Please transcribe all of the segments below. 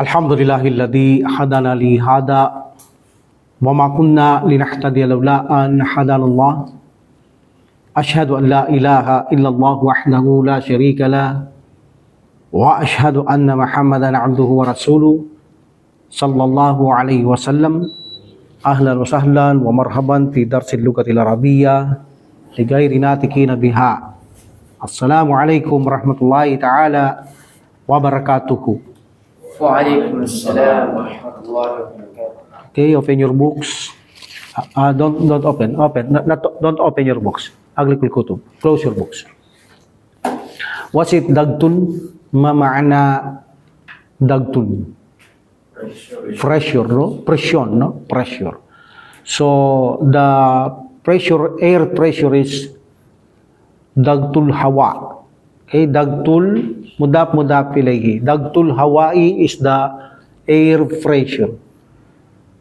Alhamdulillahilladzi hadana li hada wa ma kunna linahtadiya laula an hadana Allah. Ashhadu an la ilaha illallah wahdahu la syarika lah wa ashhadu anna Muhammadan abduhu wa rasuluh sallallahu alaihi wasallam. Ahlan wa sahlan wa marhaban fi darsil lugatil arabiyyah li ghairi natikina biha. Assalamualaikum warahmatullahi taala wabarakatuh. Waalaikumsalam warahmatullahi wabarakatuh. Okay, open your books. Don't open. Don't open your books. Aglikul kutub. Close your books. What's it? Dagtun. Ma ma'ana dagtun? Pressure, no? Pressure, no? Pressure. So the pressure, air pressure is dagtul hawa. Okay, dagtul mudaf ilayhi. Dagtul hawai is the air pressure.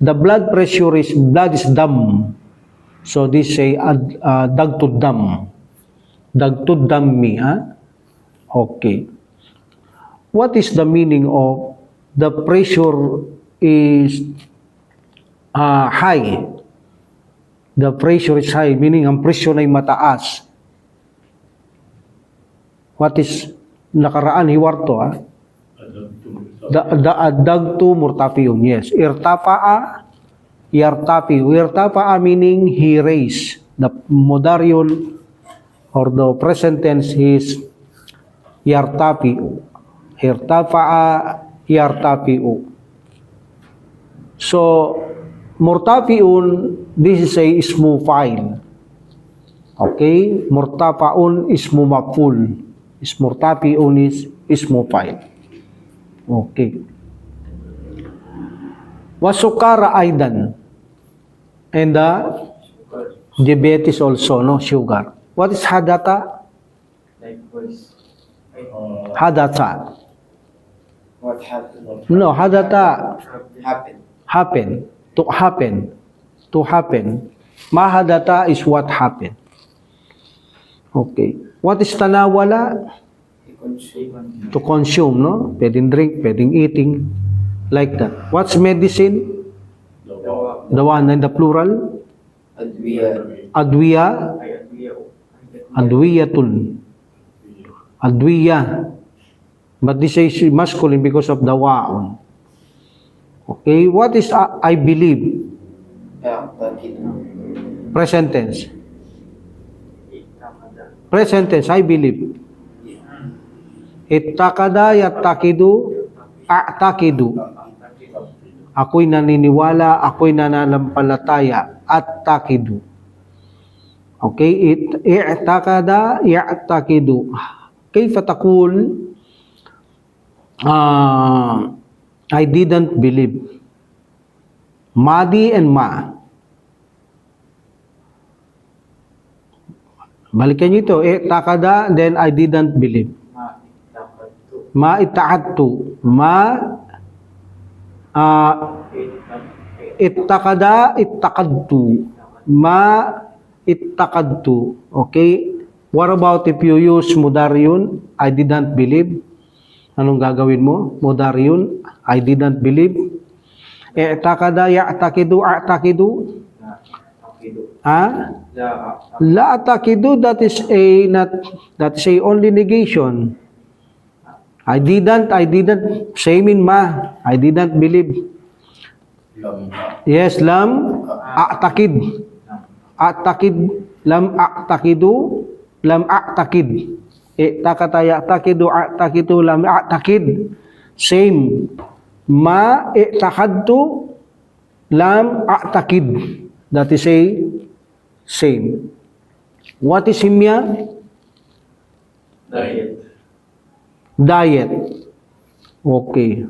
The blood pressure is dam. So this say dagtud dam. Dagtud dammi. Okay. What is the meaning of the pressure is high? The pressure is high, meaning ang presyon ay mataas. What is nakaraan hiwarto? Dagtu murtafiun. Yes. Irtafa'a, yartafi'u. Irtafa'a meaning he raised. The modarion or the present tense is yartafi'u. Irtafa'a, yartafi'u. So, murtafi'un, this is a ismu fa'il. Okay? Murtafa'un ismu maf'ul. Murtafi'un is ismu fa'il. Okay. Wasukara aidan. And diabetes also, no? Sugar. What is hadata? Likewise. Hadata. What happened? No, hadata. Happened. Happen. To happen. Mahadata is what happened. Okay. What is tanawala? To consume, no? Pwedeng drink, pwedeng eating. Like that. What's medicine? The one in the plural? Adwiya. Adwiyatun. Adwiya. But this is masculine because of the wa'un. Okay. What is I believe? Present tense. Present tense, I believe. Ittakada yattakidu a'takidu. Ako'y naniniwala, ako'y nananampalataya. Attakidu. Okay, i'takada ya'takidu. Kayfa taqul I didn't believe. Madi and ma. Balikan nyo ito. Takada, then I didn't believe. Ma ita'adtu. Ittakada, ittakadtu. Ma ittakadtu. Okay? What about if you use mudaryun? I didn't believe. Anong gagawin mo? Mudaryun. I didn't believe. I'takada, ya'takidu, a'takidu. La atakidu, that is a only negation. I didn't, same in ma. I didn't believe. Yes, lam a'takid. A'takid, lam a'takidu, lam a'takid. I'takata ya'takidu, a'takidu, lam a'takid. Same. Ma i'takadtu, lam a'takid. That is a same. What is himya? Diet. Okay.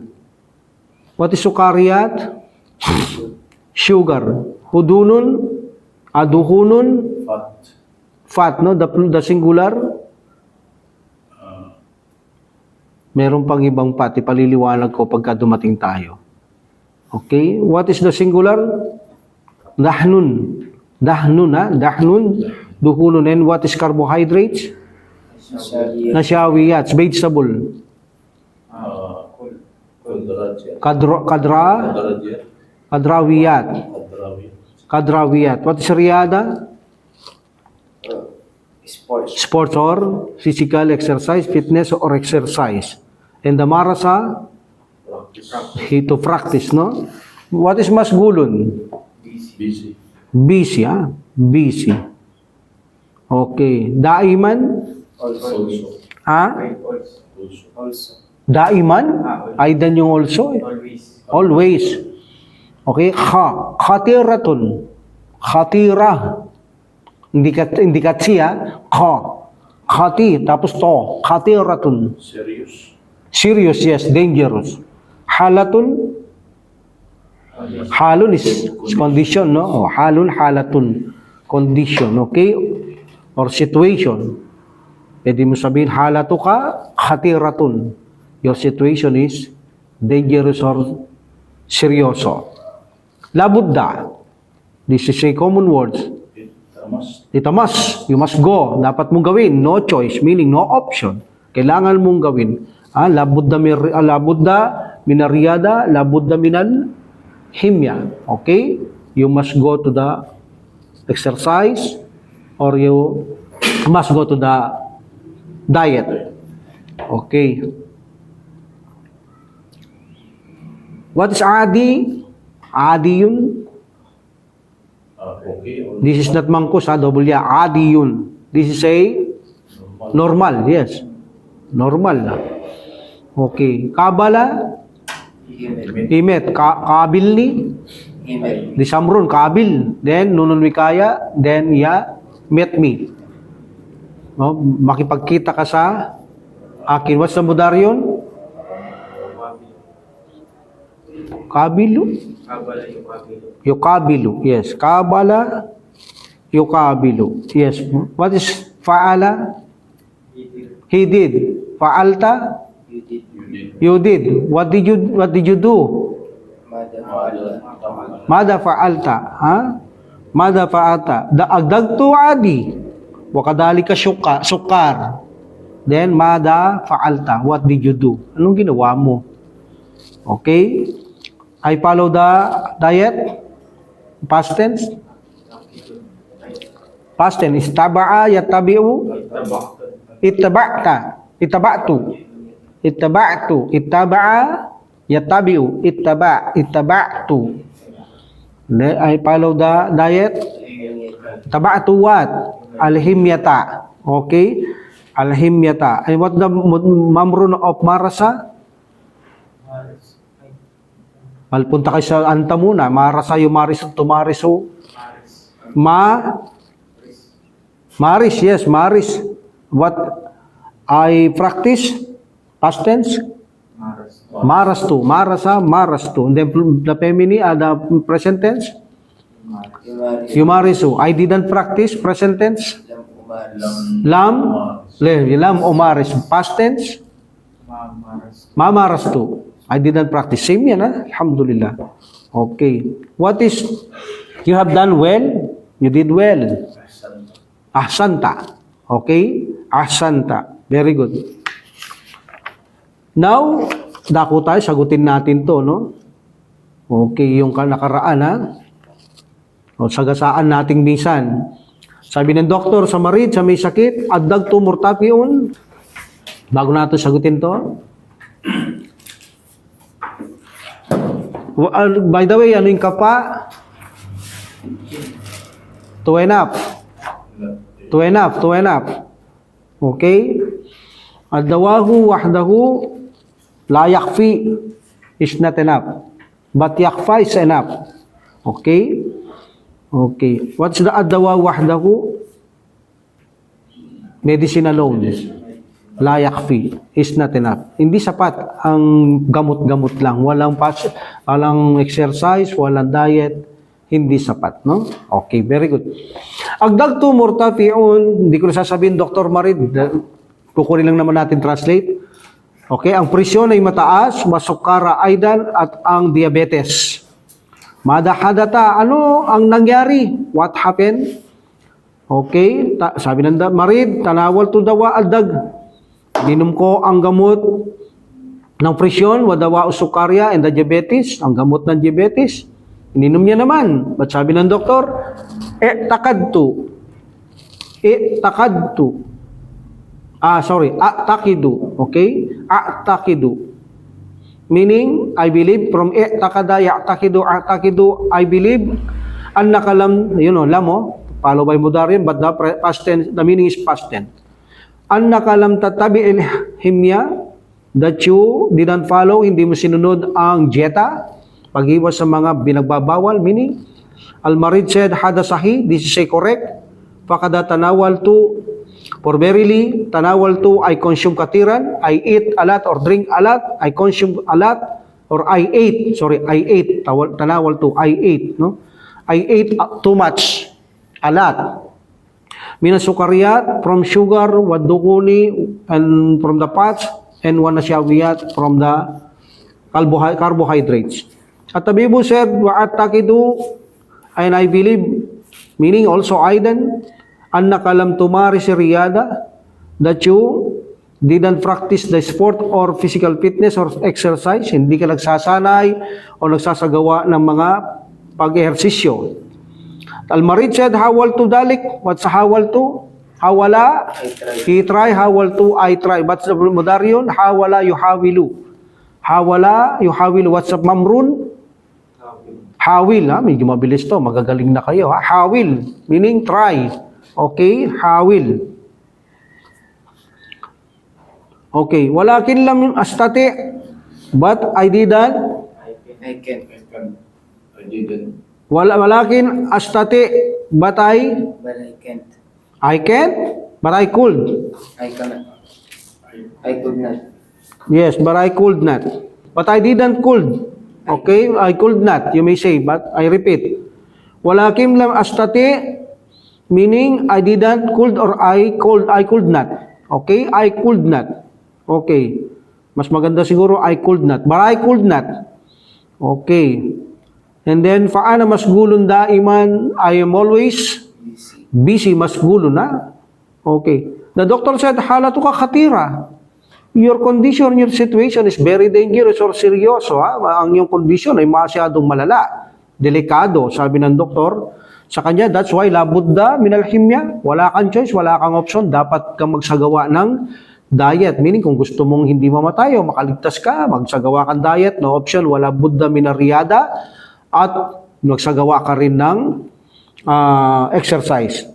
What is sukariyat? Sugar. Hudunun? Aduhunun? Fat, no? The singular? Meron pang ibang fat. Ipaliliwanag ko pagka dumating tayo. Okay. What is the singular? Dahnun. Dahnun. Duhulun. And what is carbohydrates? Nashawiyat. Nashawiyat. Vegetable. Kadrawiyat. Kadrawiyat. What is riyada? Sports. Sports or physical exercise, fitness or exercise. And the marasa? To practice, no? What is masgulun? Busy. Busy, ah? Busy. Okay. Daiman? Also. Ah? Also. Daiman? Ay dan yung also. Always. Always. Okay. Khatiratun. Khatira. Hindi katsiya. Khati. Tapos to. Khatiratun. Serious, yes. Dangerous. Halatun. Halun is condition, no? Halun, halatun. Condition, okay? Or situation. Pwede mo sabihin, halatu ka, khatiratun. Your situation is dangerous or seryoso. Labudda. This is a common word. Ito must. You must go. Dapat mong gawin. No choice, meaning no option. Kailangan mong gawin. Labudda minariyada, labudda minal himya. Okay? You must go to the exercise or you must go to the diet. Okay. What is adi? Adi yun. This is not mangkus, double ya. Adi yun. This is a normal, yes. Normal. Okay. Kabala? Imet. Kabil ni? Email. Di samrun, kabil. Then, nunun wikaya. Then, ya, met me. No? Makipagkita ka sa akin. What's the mudar yun? Kabilu? Kabala yung kabilo. Yukabilu. Yes. Kabala. Yukabilu. Yes. What is fa'ala? He did. Fa'alta? You did. You did. What did you do? Mada fa'alta. Ha? Mada fa'alta. Agdagtu adi. Wakadalika sukar. Then, mada fa'alta. What did you do? Anong ginawa mo? Okay? I follow the diet. Past tense. Past tense. Istaba'a yatabi'u. Ittaba'ta. Ittaba'tu. Ittaba'tu. Ittaba'a yatabi'u. Ittaba'tu. I follow the diet. Taba'tu what? Alhimyata. Okay? Alhimyata. And what the mamrun of marasa? Malpunta kayo sa anta muna. Marasa yung mariso, tumariso. Maris, yes, maris. What I practice? Past tense? Marastu. Marasa, marastu. And then the feminine, the present tense? Yumarisu. I didn't practice. Present tense? Lam umaris. Past tense? Mamarastu. I didn't practice. Same yan, ha? Alhamdulillah. Okay. What is, you have done well? You did well. Ahsanta. Okay? Ahsanta. Very good. Now, dako tayo, sagutin natin to, no? Okay, yung nakaraan, ha? O, sagasaan nating minsan. Sabi ng doktor sa marid, sa may sakit, addag to murtapiun. Bago natin sagutin to. By the way, ano yung kapa? Two and up. Okay? Ad-dawahu wahdahu la yakfi is not enough. But yakfa is enough. Okay? Okay. What's the ad-dawa wahdahu? Medicine alone. La yakfi is not enough. Hindi sapat ang gamot-gamot lang. Walang exercise, walang diet. Hindi sapat, no? Okay, very good. Agdagtu murtafi'un, hindi ko na sasabihin, Dr. Marid, kukunin lang naman natin translate. Okay, ang presyon ay mataas, masukara aidan, at ang diabetes. Madahadata, ano ang nangyari? What happened? Okay, sabi ng Marid, tanawal to dawa aldag. Minom ko ang gamot ng presyon, wadawa o sukarya, and the diabetes, ang gamot ng diabetes. Ininom niya naman. Ba't sabi ng doktor? Takadtu. Atakidu. Okay? Atakidu. Meaning, I believe, from takada, ya'takidu, atakidu, I believe, annakalam, lam, follow by mudarian, but the meaning is past tense. Annakalam tatabi himya, that you didn't follow, hindi mo sinunod ang dieta, pag-iwas sa mga binagbabawal, meaning, Al-Marid said, hada sahih, this is a correct, fakada tanawal to, for verily, tanawal to, I consume katiran, I eat a lot or drink a lot, I consume a lot, or I ate, tanawal to, I ate, no? I ate too much, a lot. Minasukariyat, from sugar, wadukuni, and from the fats, and wanasyawiyat, from the carbohydrates. At tabibu said, wa'atakidu, and I believe, meaning also aidan, annakalam tumari si riyada, that you didn't practice the sport or physical fitness or exercise, hindi ka nagsasanay o nagsasagawa ng mga pag-ehersisyo. Al-Marid said, hawal to dalik. What's hawal to? Hawala, he try. Hawal to, I try. What's the mudaryon? Hawala, yuhawilu. Hawala, yuhawilu. What's up, mamrun? Hawil. Medyo mabilis to. Magagaling na kayo. Hawil, meaning try. Okay, hawil. Okay, walakin lam astati, but I didn't. I didn't. Walakin astati, but I can't. I can't, but I could. I cannot. I could not. Yes, but I could not. But I didn't could. Okay, I could not, you may say, but I repeat. Walakin lam astati, meaning I didn't could or I could not. Okay, I could not. Okay. Mas maganda siguro I could not, but I could not. Okay. And then faana masgulun daiman, I am always busy, masgulun na. Okay. The doctor said, halatuka khatira. Your condition, your situation is very dangerous or seryoso. Ang iyong condition ay masyadong malala. Delikado, sabi ng doktor. Sa kanya, that's why labudda minal himya. Wala kang choice, wala kang option. Dapat kang magsagawa ng diet. Meaning, kung gusto mong hindi mamatay o makaligtas ka, magsagawa kang diet. No option, wala budda minariyada. At magsagawa ka rin ng exercise.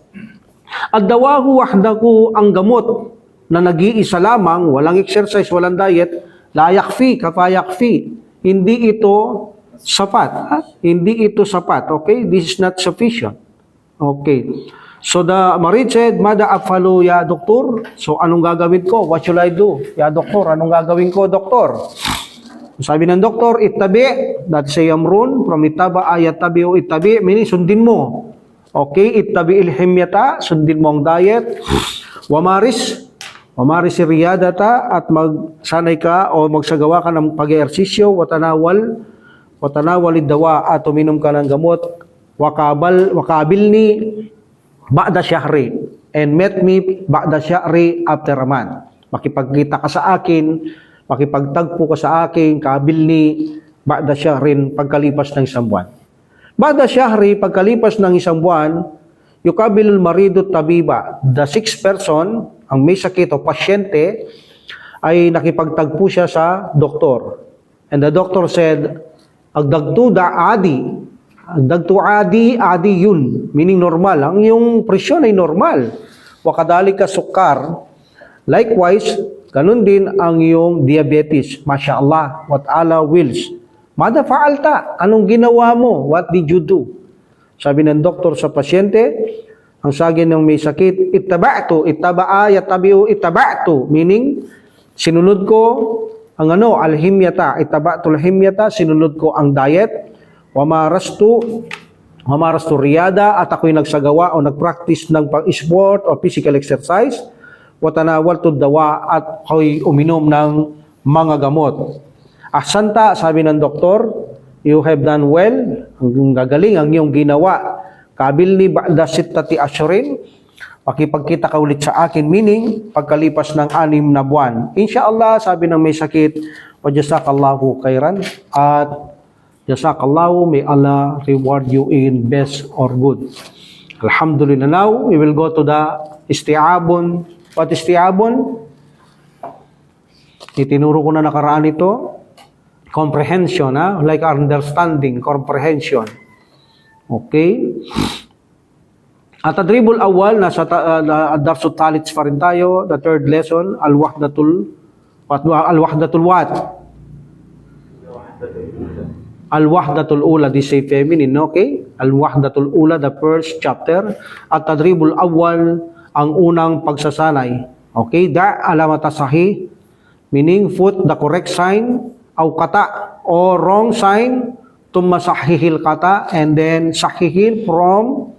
At dawahu wahdahu, ang gamot na nag-iisa lamang, walang exercise, walang diet, la yakfi, kapayakfi. Hindi ito sapat. Hindi ito sapat. Okay? This is not sufficient. Okay. So the Marid said, Mada afalu ya doktor? So anong gagawin ko? What should I do? Ya doktor, anong gagawin ko, doktor? Sabi ng doktor, itabi, that's a yamrun, from itaba ayat tabi o itabi, meaning sundin mo. Okay, itabi ilhimyata, sundin mo ang diet. Wamaris riyadata, at magsanay ka o magsagawa ka ng pag-ehersisyo, watanawal dawa, at uminom ka ng gamot, wakabilni ba'da syahri, and met me ba'da syahri after a month. Makipagkita ka sa akin, makipagtagpo ka sa akin, kabilni ba'da syahrin, pagkalipas ng isang buwan. Ba'da syahri, pagkalipas ng isang buwan, yukabilul maridu tabiba, the sixth person, ang may sakit o pasyente, ay nakipagtagpo siya sa doktor. And the doctor said, agdagtu adi yun, meaning normal. Ang iyong presyon ay normal. Wakadalika sukar, likewise, ganun din ang iyong diabetes. Masya Allah, what Allah wills. Mada fa'alta, anong ginawa mo? What did you do? Sabi ng doktor sa pasyente, ang saging ng may sakit, ittaba'tu, meaning, sinunod ko ang alhimyata, ittaba'tu alhimyata, sinunod ko ang diet, wamarastu riyada, at ako'y nagsagawa o nagpractice ng pag-sport o physical exercise, watanawal to dawa, at ako'y uminom ng mga gamot. Ahsanta, sabi ng doktor, you have done well, ang gagaling ang iyong ginawa. Kabilni ba'da sittati ashrin, makipagkita ka ulit sa akin, meaning, pagkalipas ng 6 na buwan. Insyaallah, sabi ng may sakit, wa jazakallahu khairan. At jazakallahu, may Allah reward you in best or good. Alhamdulillah. Now, we will go to the isti'abun. What isti'abun? Itinuro ko na nakaraan ito. Comprehension, ha? Like understanding, comprehension. Okay? At tadribul awal, nasa Darsul Talits pa rin tayo. The third lesson, Al-Wahdatul what? Al-Wahdatul Ula, this is feminine, okay? Al-Wahdatul Ula, the first chapter. At tadribul awal, ang unang pagsasanay. Okay? Da alamata sahih, meaning put the correct sign, aw kata, or wrong sign, tumma sahihil kata, and then sahihil from,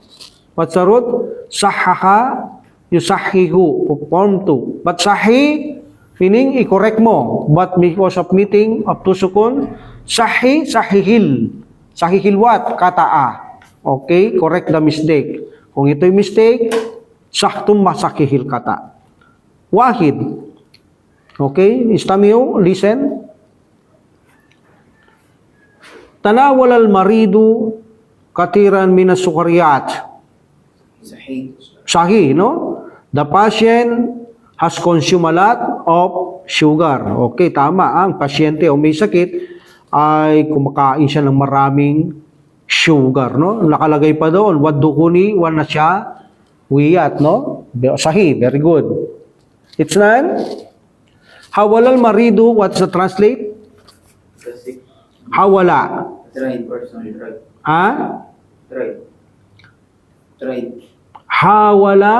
what's the root? Sahaha, yusahihu, form 2. But sahih, meaning i-correct mo. But because of meeting of two sukun, sahih, sahihil. Sahihil what? Kata'a. Okay? Correct the mistake. Kung ito'y mistake, sahtum masahihil kata. Wahid. Okay? Istamiyo, listen. Tanawal al-maridu katiran minas sukariyat. Sahih. Sahih, no? The patient has consumed a lot of sugar. Okay, tama. Ang pasyente o may sakit ay kumakain siya ng maraming sugar, no? Nakalagay pa doon, wadukuni, wana siya, wiyat, no? Sahih, very good. It's none. Hawal al-maridu, what's the translate? Sahih. Hawala. Tried person, tried. Ha? Tried. Tried. Hawala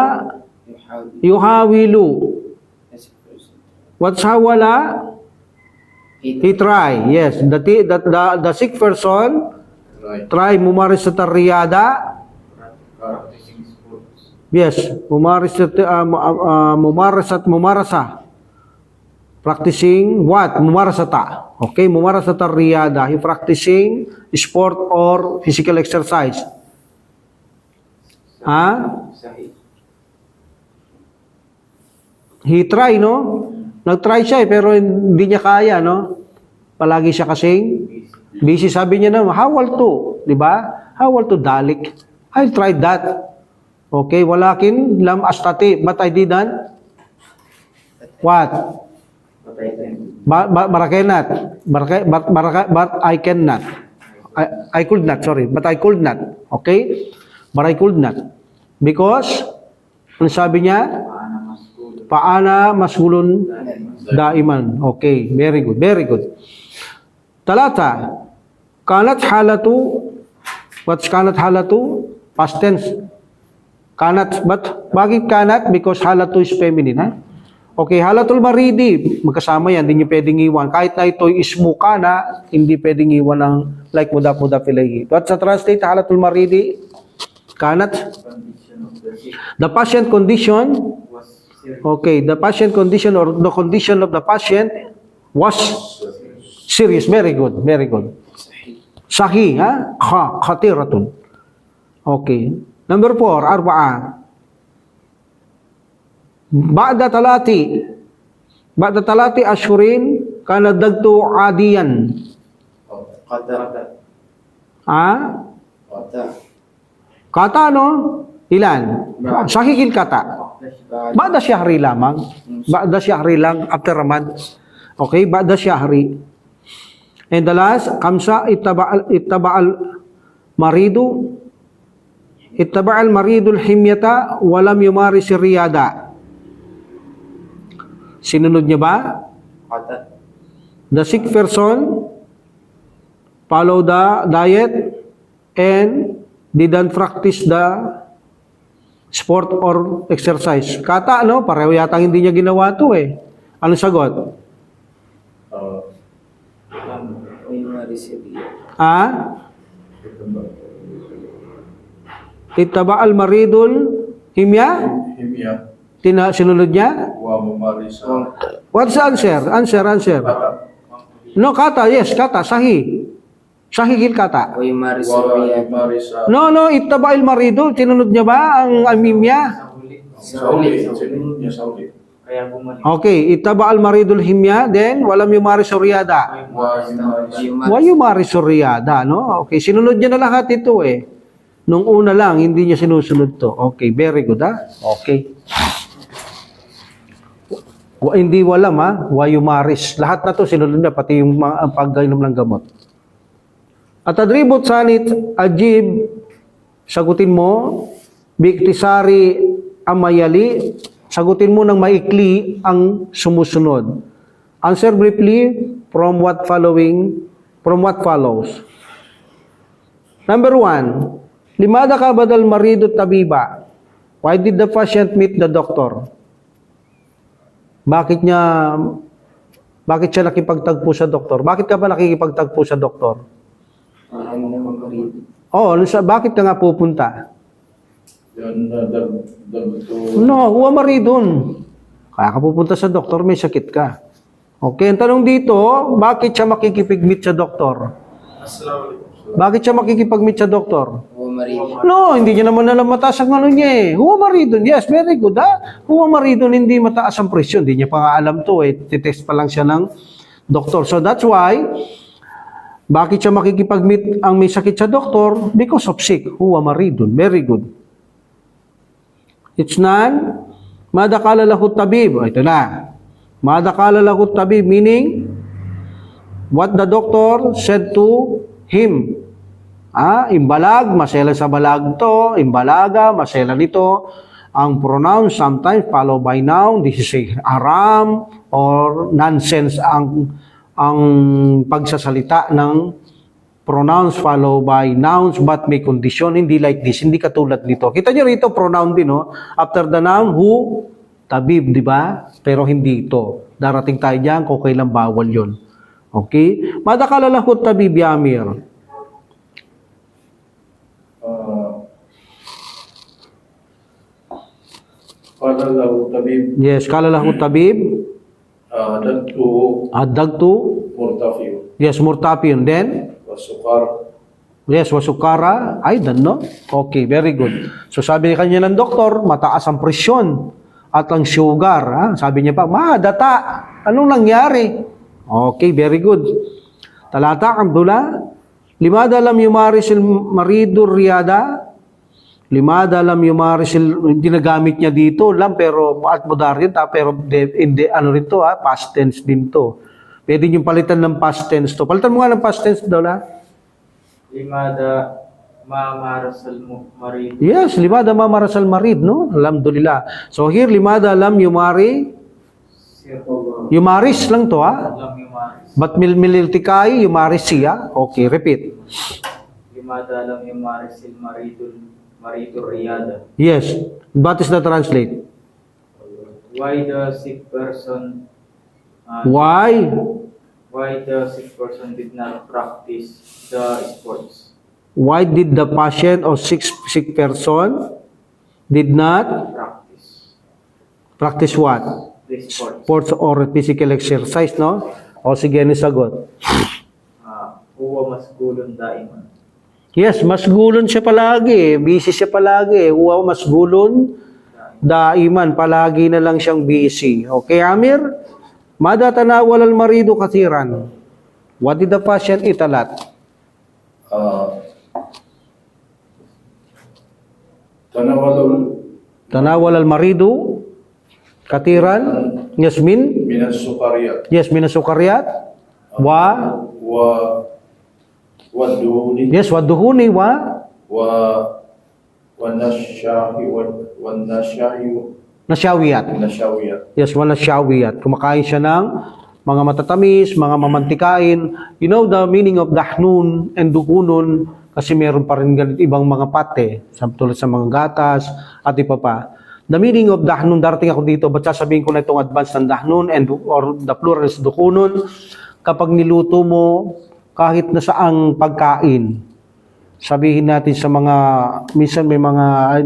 yuhawilu. What's hawala? He try. Yes, the sick person try mumaris sa riyada. Yes, mumarasa. Practicing what? Mumarasata. Okay, mumarasata riyada. He practicing sport or physical exercise. Ha? Sahih. He try, no? Nag-try siya pero hindi niya kaya, no? Palagi siya kasing busy. Sabi niya na, hawal to. Di ba? Hawal to dalik. I tried that. Okay, walakin lam astati. But I didn't. What? Barakenat. But I cannot. I could not, sorry. But I could not. Okay? But I could not. Because, ano sabi niya? Paana masgulun daiman. Okay, very good, very good. Talata, kanat halatu, what's kanat halatu? Past tense. Kanat, but bakit kanat? Because halatu is feminine, ha? Okay, halatul maridi, magkasama yan, hindi nyo pwedeng iwan. Kahit na ito'y ismuka na, hindi pwedeng iwan ng like muda-muda pilay. What's the translate, halatul maridi? Kanat? The patient condition, okay, the patient condition or the condition of the patient was serious. Very good, very good. Sahih, ha? Khatiratun. Okay. Number 4, arba'a. Ba'da talati ashurin kana dagtu adiyan. Kata. Ha? Kata. Kata, no? Ilan? Sahihil kata. Ba'da syahri lamang. Ba'da syahri lang after Ramadan. Okay, ba'da syahri. And the last, kamsa ittaba'al maridu. Ittaba'al maridul himyata walam yumaris riyada. Sinunod niya ba? Kata. The sick person follow the diet and didn't practice the sport or exercise. Kata, no? Pareho yata hindi niya ginawa to eh. Ano sagot? Ha? Ittaba al-maridul himya? Sinunod niya? What's the answer? Answer. No, kata. Yes, kata. Sahih. Sahihil kata. No, ittaba al-maridu. Sinunod niya ba ang amimya? Kaya bumalik. Okay, itaba al-maridul himya, then walam yumaris riyada. Wa yumaris riyada, no? Okay, sinunod niya na lahat ito eh. Nung una lang, hindi niya sinusunod to. Okay, very good ha? Okay. Hindi walam ha? Wa yumaris. Lahat na to sinunod niya, pati yung pag-inom ng gamot. At adribot sanit, ajib, sagutin mo, biktisari amayali, sagutin mo ng maikli ang sumusunod. Answer briefly from what follows. Number 1, limada ka badal marido tabiba? Why did the patient meet the doctor? Bakit siya nakipagtagpo sa doktor? Bakit ka ba nakikipagtagpo sa doktor? Bakit ka nga pupunta? No, huwa maridon. Kaya ka pupunta sa doktor, may sakit ka. Okay, ang tanong dito, bakit siya makikipag-meet sa doktor? Bakit siya makikipag-meet sa doktor? No, hindi niya naman alam mataas ang ano niya eh. Huwa maridon, yes, very good ha. Huwa maridon, hindi mataas ang presyon. Hindi niya pa nga alam to eh. Titest pa lang siya ng doktor. So that's why, bakit siya makikipag-meet ang may sakit sa doktor? Because of sick. Huwa maridon, very good. It's none. Madakala lahu tabib. Ito na. Madakala lahu tabib, meaning, what the doctor said to him. Imbalag, masela sa balag to, imbalaga, masela nito. Ang pronoun sometimes follow by noun. This is a haram or nonsense ang pagsasalita ng pronouns follow by nouns but may condition. Hindi like this, hindi katulad nito. Kita nyo rito, pronoun din, no? After the noun, who, tabib, di ba? Pero hindi ito. Darating tayo dyan kung kailan bawal yun. Okay? Madakala lahu tabib yamir. Kala lahu tabib. Yes, kala lahu tabib. Adagtu. Murtafiyo. Yes, murtafiyon. Then? Wasukar. Yes, wasukara. I don't know. Okay, very good. So sabi kanya ng doktor, mataas ang presyon at ang sugar. Ha? Sabi niya pa, data. Anong nangyari? Okay, very good. Talata, Abdullah. Limada lam yumarisil maridur riyada. Limada lam yumarisil, hindi nagamit niya dito lam, pero at mudar yun, pero ano rin to, past tense din to. Pwede nyo palitan ng past tense to. Palitan mo nga ng past tense daw na. Limada mamarasal marid. Yes, limada mamarasal marid, no? Alhamdulillah. So here, limada lam yumaris lang to, ha? Lam yumaris. But mililtikay, yumaris siya. Okay, repeat. Limada lam yumaris maridur riyada. Yes. What is the translate? Why the sick person Why the sick person did not practice the sports? Why did the patient or sick person did not practice what? The sports. Sports or physical exercise, no? O sige, sagot. Huwa masgulun daiman. Yes, masgulon siya palagi. Busy siya palagi. Huwa masgulon daiman. Palagi na lang siyang busy. Okay, Amir? Mada tanawal al-marido kathiran. What did the patient eat a lot? Tanawal al-marido kathiran. Yasmin? Minas sukariyat. Yes, minasukaryat. Waduhuni. Yes, waduhuni nasyawiyat. Yes, nasyawiyat. Kumakain siya ng mga matatamis, mga mamantikain. You know the meaning of dahnun and dukunun kasi meron pa rin ganit ibang mga pate, tulad sa mga gatas at iba pa. The meaning of dahnun, darating ako dito, ba't sasabihin ko na itong advance ng dahnun or the plural is dukunun? Kapag niluto mo, kahit na saang pagkain, sabihin natin sa mga, minsan may mga,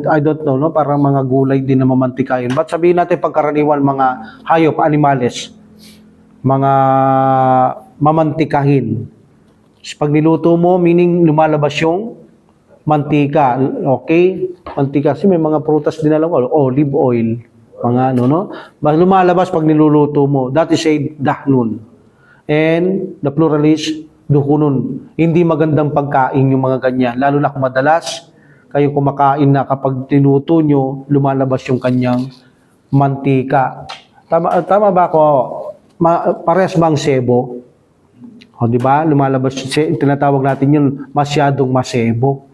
I don't know, no? Parang mga gulay din na mamantikain. Ba't sabihin natin pagkaraniwan mga hayop, animales, mga mamantikahin. Pag niluto mo, meaning lumalabas yung mantika. Okay? Mantika. Kasi may mga prutas din alam ko, olive oil. Mga ano, no? Lumalabas pag niluluto mo. That is said dahnun. And the plural is duhunun. Hindi magandang pagkain yung mga ganyan. Lalo na kung madalas kayo kumakain na kapag tinuto nyo, lumalabas yung kanyang mantika. Tama ba ako? Parehas bang sebo? O, di ba? Lumalabas, tinatawag natin yun, masyadong masebo.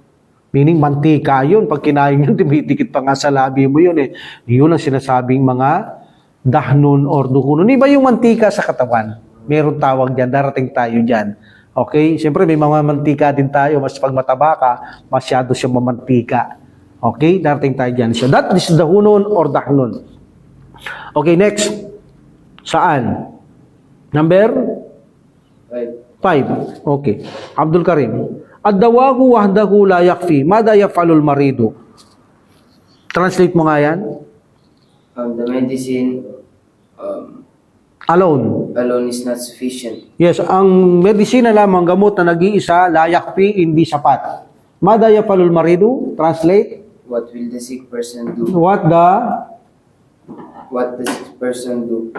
Meaning, mantika yun. Pag kinain yun, tumitikit pa nga sa labi mo yun eh. Yun ang sinasabing mga dahnun or duhunun. Iba yung mantika sa katawan. Meron tawag dyan, darating tayo dyan. Okay? Siyempre, may mga mantika din tayo. Mas pag mataba ka, masyado siyang mamantika. Okay? Darating tayo dyan. So, that is dahunun or dahnun. Okay, next. Saan? Number? 5. Okay. Abdul Karim. Ad-dawahu wahdahu la yakfi. Mada yaf'alul maridu? Translate mo nga yan. The medicine Alone. is not sufficient. Yes, ang medisina lamang, gamot na nag-iisa, la yakfi, hindi sapat. Mada yaf'alul maridu? Translate. What will the sick person do? What What the sick person do?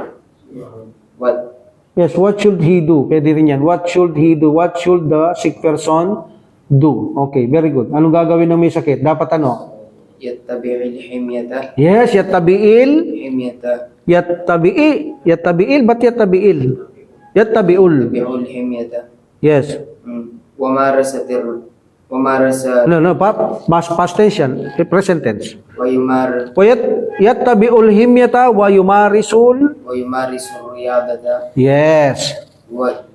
What Yes, what should he do? Pwede rin yan. What should he do? What should the sick person do? Okay, very good. Anong gagawin ng may sakit? Dapat ano? yattabi'il himyata? Yes, yattabi'il. Himyata. Yattabi'il. Ba't yattabi'il? Yattabi'ul. Tabi'ul himyata. Yes. Wamarasa No, past tense yan. Present tense. wayumar Yattabi'ul himyata wa yumarisul. wayumarisu riyadata Yes.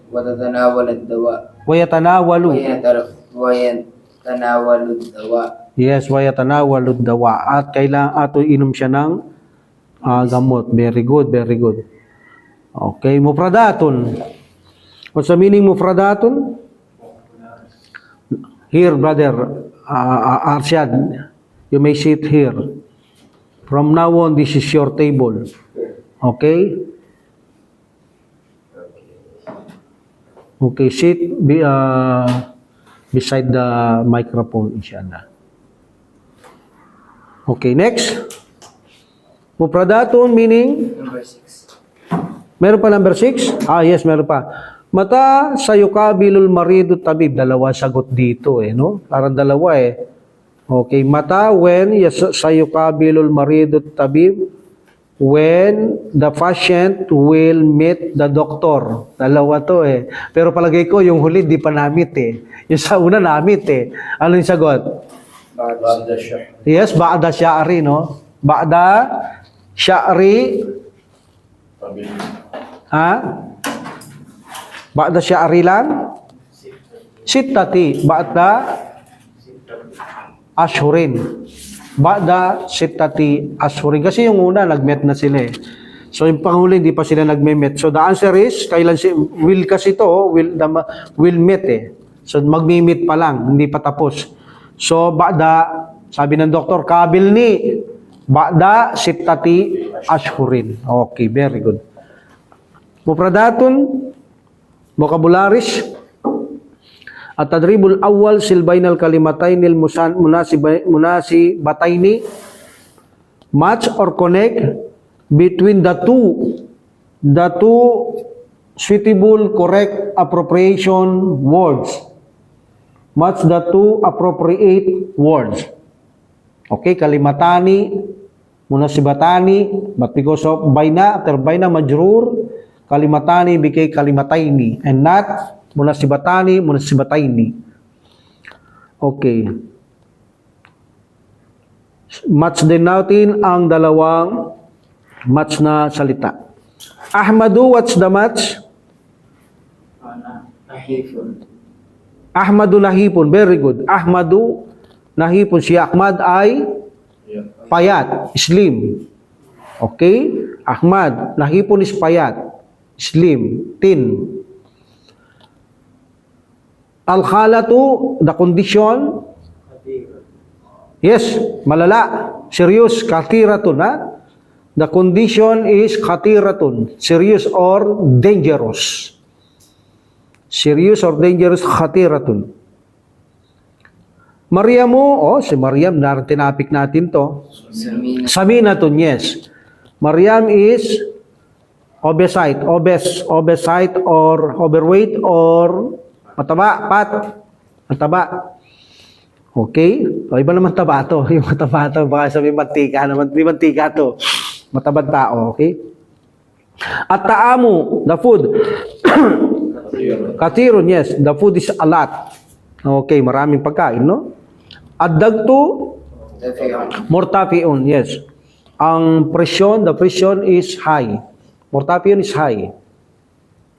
watatanawal ad-dawa. Wa yatanawalu. Wayatanawal ad-dawa. Yes, wa yatanawalu dawa. At kailangan inom siya ng gamot. Very good, very good. Okay, mufradatun. What's the meaning mufradatun? Here, brother Arshad, you may sit here. From now on, this is your table. Okay? Okay, sit beside the microphone, inshallah. Okay, next. Mufradatun meaning? Number 6. Meron pa number 6? Yes, meron pa. Mata sayukabilul maridu tabib. Dalawa sagot dito no? Parang dalawa Okay, mata when sayukabilul maridu tabib, when the patient will meet the doctor. Dalawa to Pero palagay ko yung huli di pa namit Yung sa una namit Ano yung sagot? Ba'da siya. Yes, ba'da sya'ri, no? Ba'da sya'ri. Tabi. Ba'da sya'ri lang? Sittati. Ba'da ashurin. Ba'da sittati ashurin. Kasi yung una, nag-met na sila So, yung panghuli, hindi pa sila nag-met. So, the answer is, kailan will kasi to, will meet So, mag-meet pa lang, hindi pa tapos. So, ba'da, sabi ng doktor, kabil ni, ba'da sittati ashurin. Okay, very good. Mufradatun, vocabularies, at-tadribul awwal silbainal kalimatainil munasibataini, match or connect between the two suitable, correct appropriation words. Match the two appropriate words. Okay, kalimatani, munasibatani, but because of baina, after baina majrur, kalimatani became kalimataini, and not munasibatani, munasibataini. Okay. Match din natin ang dalawang match na salita. Ahmadu, what's the match? Ahifun. Ahmadu nahipon. Very good. Ahmadu nahipon. Si Ahmad ay payat, slim. Okay? Ahmad nahipon is payat, slim, thin. Al-khalatu, the condition. Yes, malala, serious, khatiratun. The condition is khatiratun, serious or dangerous. Serious or dangerous, khatiratun. Maryamu, si Maryam, tinapik natin to. Saminatun, yes. Maryam is obese or overweight or mataba, Pat. Mataba. Okay? O, iba naman taba to. Yung mataba to, baka sabi mantika naman. Di mantika to. Matabang tao, okay? At taamu, the food. Katirun, yes. The food is a lot. Okay, maraming pagkain, no? At dagto, mortafiun, yes. Ang presyon, the presyon is high. Mortafiun is high.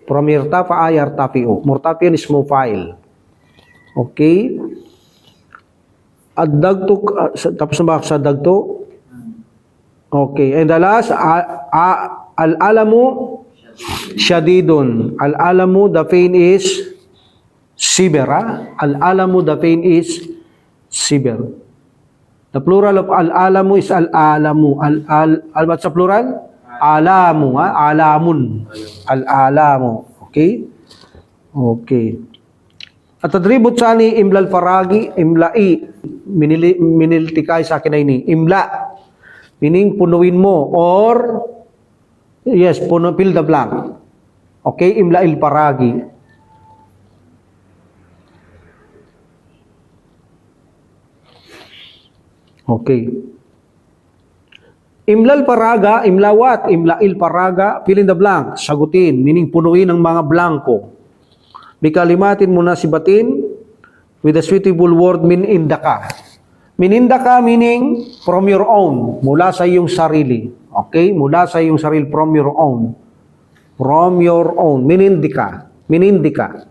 From irtafa ay yartafiu. Mortafiun is mobile. Okay? At dagto, tapos na ba sa dagto? Okay. And the last, al-alamu shadidun. Al-alamu, the pain is severe. Al-alamu, the pain is severe. The plural of al-alamu is al-alamu. What's the plural? Alamu, alamun. Al-alamu. Okay? Okay. At tadribut sani imlal faragi, imla'i, miniltikay sa akin ay ni. Imla, meaning punuin mo, or, yes, fill the blank. Okay, imla'il faragi. Okay. Imlal paraga, imlawat, imlail paraga, fill in the blank, sagutin, meaning punuin ang mga blanco. Bikalimatin munasibatin with a suitable word minindaka. Minindaka meaning from your own, mula sa iyong sarili. Okay? Mula sa iyong sarili, from your own. From your own. Minindika. Minindika.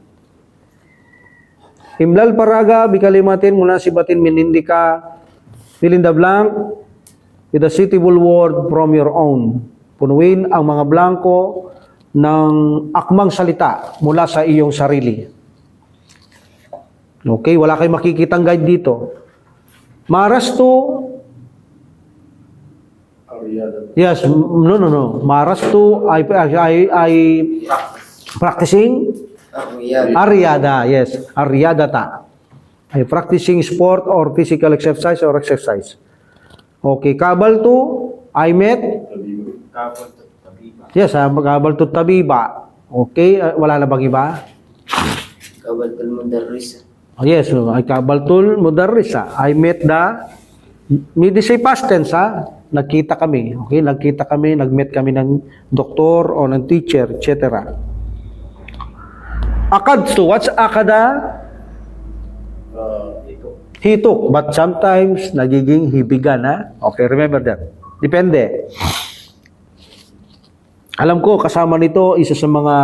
Imlal paraga, bikalimatin munasibatin minindika, fill in the blank with a suitable word from your own. Punuin ang mga blanco ng akmang salita mula sa iyong sarili. Okay, wala kayong makikitang guide dito. Marastu, yes, no. Marastu, I practicing Aryada, yes, Aryadata. I practicing sport or physical exercise or exercise. Okay, kabaltu, I met. Yes, kabaltu tabiba. Okay, wala na bang iba? Kabaltul mudarris. Yes, I kabaltul mudarrisa. I met the, may say past tense ha. Nagkita kami. Okay, nagkita kami, nagmet kami ng doktor o ng teacher, etc. Akadtu, what's akada? He took, but sometimes nagiging hibigan, ha? Okay, remember that. Depende. Alam ko, kasama nito, isa sa mga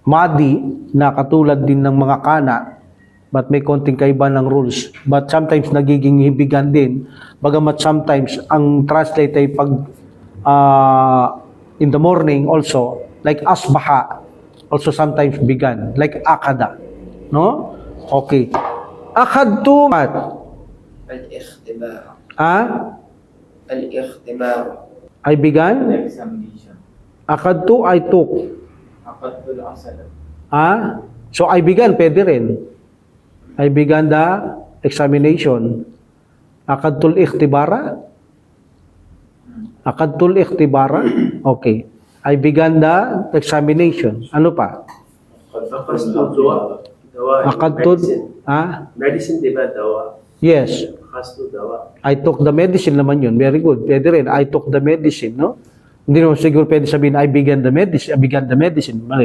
madi na katulad din ng mga kana, but may konting kaiba ng rules. But sometimes nagiging hibigan din. Bagamat sometimes, ang translate ay pag in the morning also, like asbaha, also sometimes bigan, like akada. No? Okay. Akadtu at Al-ikhtibar. I Al-ikhtibar. began. Examination. Akadtu, I took. Akadtul asal. So I began, pwede rin. I began the examination. Akadtul ikhtibara. Akadtul ikhtibara. Okay. I began the examination. Ano pa? Akadtul, Medicine, di ba, dawa? yes. Akastu dawa. I took the medicine naman yun. Very good. Pwede rin. I took the medicine, no? Hindi naman siguro pwede sabihin, I began the medicine.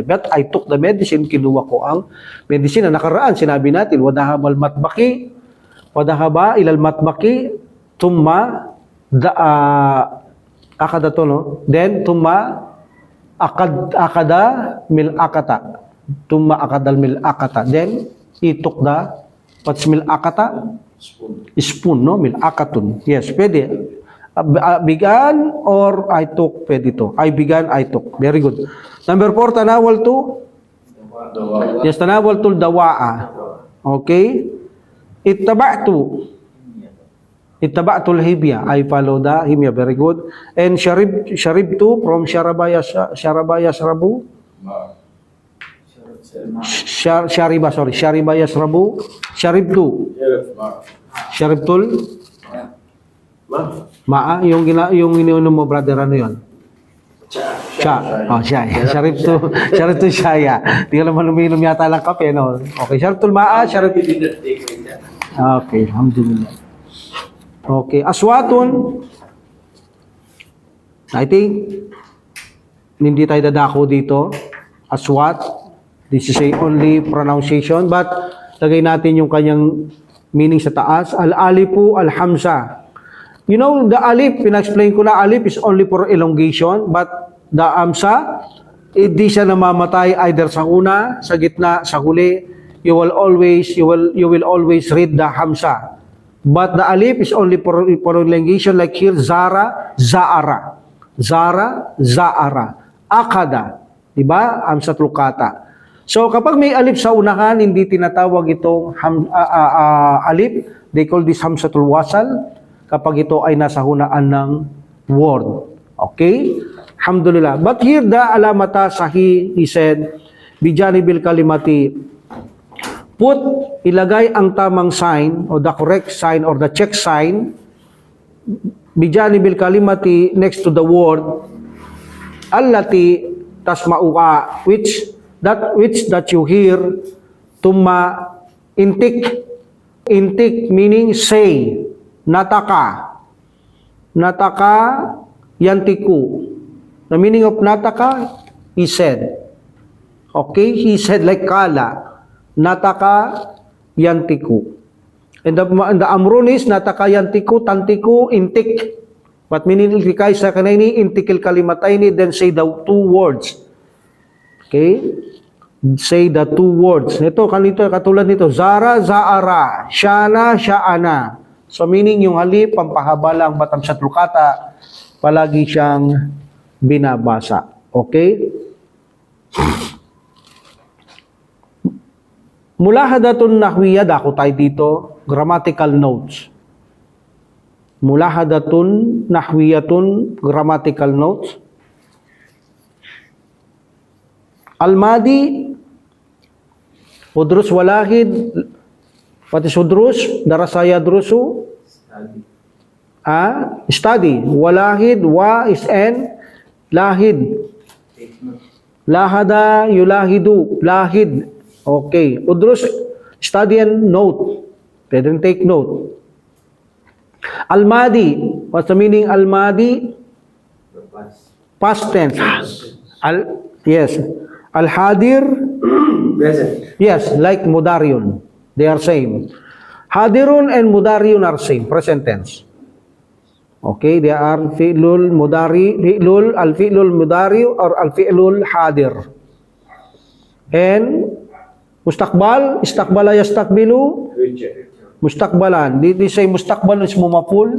But I took the medicine, kinuha ko ang medicine. Na nakaraan, sinabi natin, wadahabal matbaki, wadahaba ilal matbaki, tumma, akada to, no? Then, tumma, akada, mil akata. Tumma akadal mil akata. Then, he took the, what's mil akata? Spoon, no? Mil akatun. Yes, pwede. Began or I took, pwede to. I began, I took. Very good. Number 4, tanawal to? Yes, tanawal to dawa'a. Okay? Ittaba'tul hibya. I follow the himya. Very good. And sharib to from sharabaya shrabu. Sharibaya shrabu. Sharibtu. Sharibtul Ma. Yung iniunom mo, brother, ano yun? Siya. Oh, siya. Syarif to Shaya. Di ka naman umiinom yata lang kape, no? Okay, Syarif to Ma'a, Syarif. We did not take it. Okay, alhamdulillah. Okay, aswatun. I think, hindi tayo dadako dito. Aswat. This is a only pronunciation, but lagay natin yung kanyang meaning sa taas. Al-alifu, al-hamza. You know, the alif, pina-explain ko na, alif is only for elongation, but the hamza, hindi siya namamatay either sa una, sa gitna, sa huli. You will always read the hamza. But the alif is only for elongation, like here, zara, zaara. Zara, zaara. Akada. Diba? Hamzatul qata. So, kapag may alif sa unahan, hindi tinatawag itong alif. They call this hamzatul wasal. Kapag ito ay nasa hunaan ng word. Okay? Alhamdulillah. But here, the alamata sahi, he said, bijanibil kalimati, ilagay ang tamang sign, or the correct sign, or the check sign, bijanibil kalimati, next to the word, allati, tasma'u'a, which that you hear, tumma, intik, meaning say, nataka, yantiku. The meaning of nataka, he said. Okay, he said like kala, nataka, yantiku. And the amrun is nataka, yantiku, tantiku, intik. But meaning ikay sa kanini, intikil kalimataini, then say the two words. Okay? Say the two words. Ito, katulad nito, zara, zaara, syana, syaana. So meaning yung halip, pampahaba lang batam sa trukata, palagi siyang binabasa. Okay? Mulahadatun nahwiyya, dako tayo dito, grammatical notes. Mulahadatun nahwiyatun, grammatical notes. Al-madi, udrus walahid, what is udrus? Darasa yadrusu? Study. Walahid, wa is N, lahid. Lahada, yulahidu, lahid. Okay. Udrus, study and note. Pwede rin take note. Al-madi, what's the meaning al-madi? Past tense. Yes. Al-hadir, Present. yes, like mudaryun. They are same. Hadirun and mudaryun are same, present tense. Okay, they are fi'lul mudari, al-fi'lul mudari or al-fi'lul hadir. And mustaqbal, istakbala yastakbilu, Future. mustakbalan. They say mustakbal is mumapul.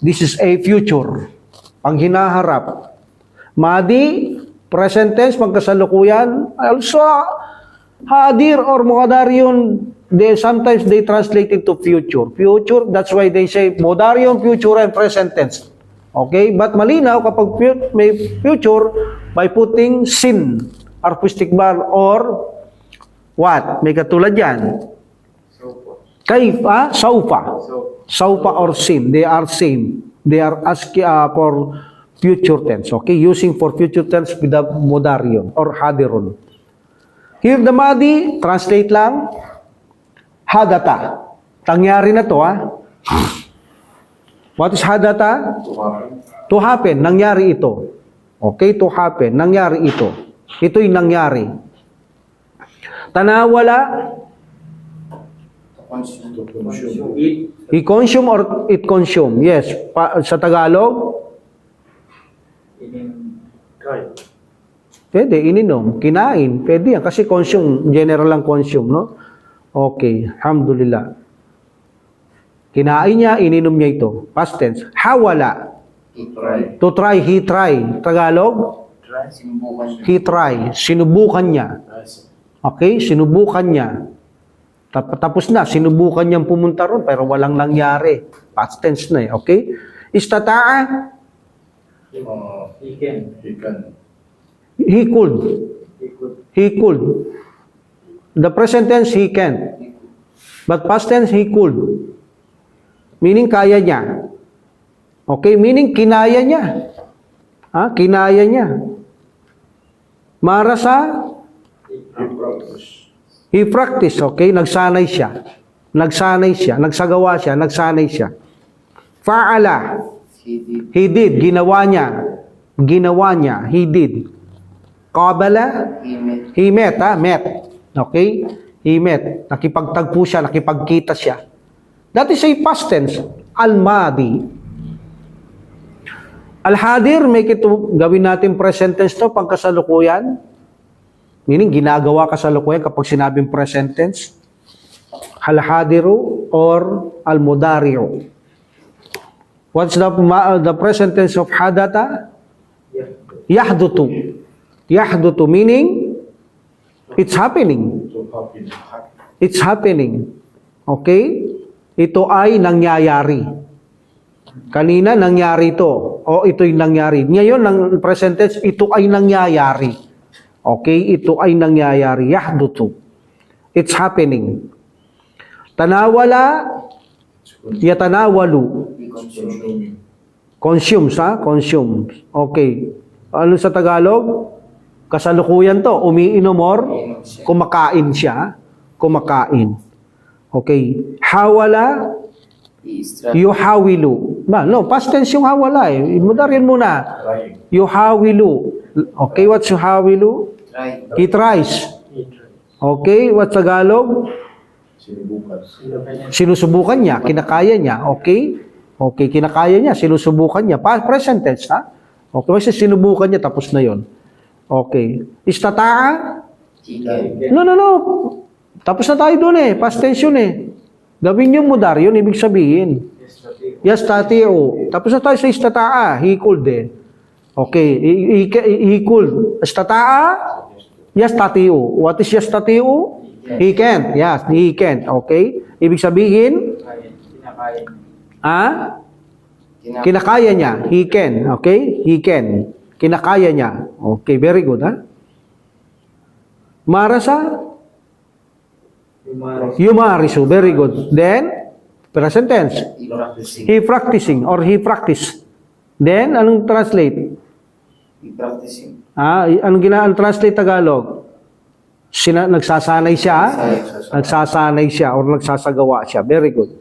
This is a future. Ang hinaharap. Madi, present tense, pagkasalukuyan. Also, hadir or mudaryun, sometimes they translate it to future. Future, that's why they say mudaryun, future, and present tense. Okay? But malinaw kapag may future by putting sin or istikbal or what? May katulad yan. Kaifa, saufa. Saufa or sin. They are same. They are asking for future tense. Okay? Using for future tense with the mudaryun or hadirun. Here the madi, translate lang, hadata. Tangyari na to, What is hadata? To happen. Nangyari ito. Okay, to happen. Nangyari ito. Ito'y nangyari. Tanawala, Eat. he consume or it consume. Yes. Sa Tagalog, Kain. pwede, ininom, kinain. Pwede yan. Kasi consume, general lang consume, no? Okay, alhamdulillah. Kinain niya, ininom niya ito. Past tense. Hawala. To try, he try. Tagalog? He try. Sinubukan niya. Okay, sinubukan niya. Tapos na, sinubukan niyang pumunta ron, pero walang nangyari. Past tense na okay? Istata'a? He can. He could. He could. The present tense, he can't. But past tense, he could. Meaning, kaya niya. Okay, meaning kinaya niya. Kinaya niya. Marasa, he practiced, okay? Nagsanay siya. Nagsagawa siya, nagsanay siya. Fa'ala, he did, ginawa niya, he did. Qabala, he met. Okay? He met. Nakipagtagpo siya, nakipagkita siya. That is a past tense. Al-madi. Al-hadir, make it gawin natin present tense to, pangkasalukuyan. Meaning, ginagawa kasalukuyan kapag sinabing present tense. Al-hadiru or al-mudari'u. What's the present tense of hadata? Yahdutu. Yahdutu, meaning, it's happening. It's happening. Okay? Ito ay nangyayari. Kanina, nangyari ito. O, ito'y nangyari. Ngayon, ng present tense, ito ay nangyayari. Okay? Ito ay nangyayari. Yahdutu. It's happening. Tanawala, yatanawalu. Consumes, Consumes. Okay. Ano sa Tagalog? Kasalukuyan to. Umiinom or kumakain siya. Kumakain. Okay. Hawala, yuhawilu. No, past tense yung hawala eh. Mudarin muna. Yuhawilu. Okay, what's yuhawilu? He tries. Okay, what's Tagalog? Sinusubukan niya, kinakaya niya. Okay? Okay, kinakaya niya, sinusubukan niya. Present tense, ha? Okay, kasi sinubukan niya, tapos na yon. Okay. Istata'a? No. Tapos na tayo doon eh. Past tense yun eh. Gawin yung mudar, yun ibig sabihin. Yastati'u. Tapos na tayo sa istata'a. He could eh. Okay. He could. Istata'a? Yastati'u. What is yastati'u? He can't. Yes, he can't. Okay. Ibig sabihin? Kinakaya niya. He can. Okay? He can. Kinakaya niya. Okay, very good, ha? Marasa? Yumarisu. Very good. Then, present tense. He practicing or he practice. Then, anong translate? He practicing. Anong translate Tagalog? Nagsasanay siya? Nagsasanay siya or nagsasagawa siya. Very good.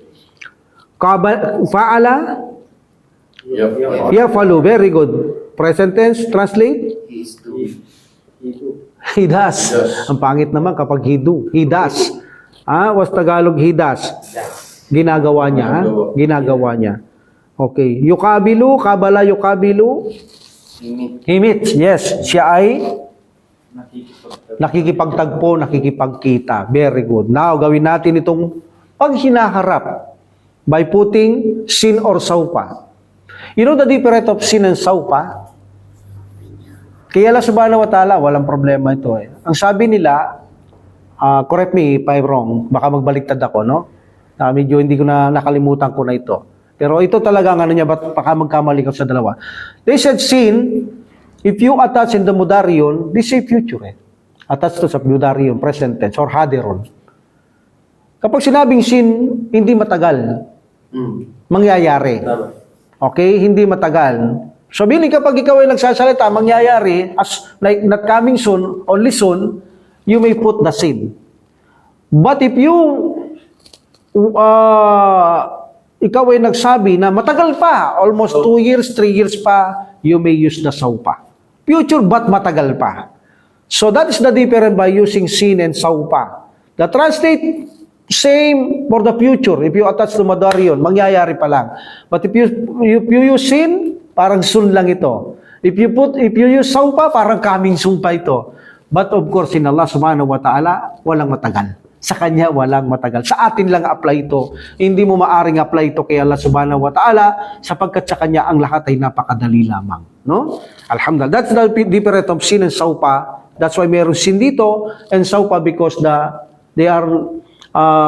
Fa'ala? Yafalu. Very good. Present tense, translate? He is doing. He does. Ang pangit naman kapag he do. He does. What's Tagalog? He does. Ginagawa niya. Ginagawa niya. Okay. Yukabilu, kabala yukabilu. He meets. Yes. Siya ay nakikipagtagpo, nakikipagkita. Very good. Now, gawin natin itong pag hinaharap by putting sin or saupa. You know the difference of sin and saupa? Kaya Allah subhanahu wa ta'ala, walang problema ito eh. Ang sabi nila, correct me if I'm wrong, baka magbaliktad ako, no? Medyo hindi ko na nakalimutan ko na ito. Pero ito talaga ang ano niya, baka magkamali ka sa dalawa. They said sin, if you attach in the mudarion, this is future eh. Attach to sa mudarion, present tense, or hadiron. Kapag sinabing sin, hindi matagal. Mangyayari. Okay? Hindi matagal. Sabihin kapag ikaw ay nagsasalita, mangyayari, as like not coming soon, only soon, you may put the sin. But if you, ikaw ay nagsabi na matagal pa, almost 2 years, 3 years pa, you may use the saupa. Future but matagal pa. So that is the difference by using sin and saupa. The translate, same for the future. If you attach to madarion, mangyayari pa lang. But if you use sin, parang soon lang ito. If you use saupa, parang coming soon pa ito. But of course, in Allah subhanahu wa ta'ala, walang matagal. Sa Kanya, walang matagal. Sa atin lang apply ito. Hindi mo maaring apply ito kay Allah subhanahu wa ta'ala sapagkat sa Kanya ang lahat ay napakadali lamang. No? Alhamdulillah. That's the difference of sin and saupa. That's why meron sin dito and saupa because they are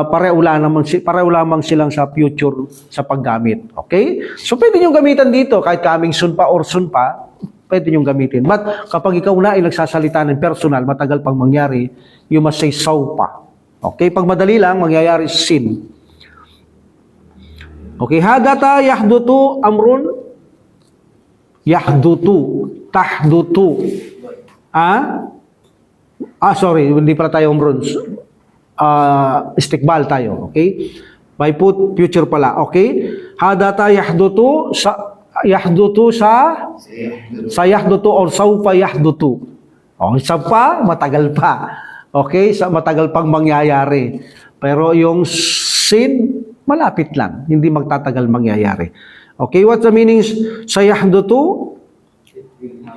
pareho lamang silang sa future sa paggamit. Okay? So pwede nyo gamitan dito kahit coming soon pa or soon pa, pwede nyo gamitin. But kapag ikaw na ay nagsasalita ng personal, matagal pang mangyari, you must say saupa. Okay? Pag madali lang, mangyayari sin. Okay? Hadata yahdutu amrun Yahdutu. Tahdutu. Sorry, hindi pala tayo bronze. Istikbal tayo, okay? By put, future pala, okay? Hadata yahdutu, yahdutu sa yahdutu or saufa yahdutu. Okay, sa pa, matagal pa. Okay, sa matagal pang mangyayari. Pero yung sin, malapit lang. Hindi magtatagal mangyayari. Okay, what's the meaning sa yahdutu?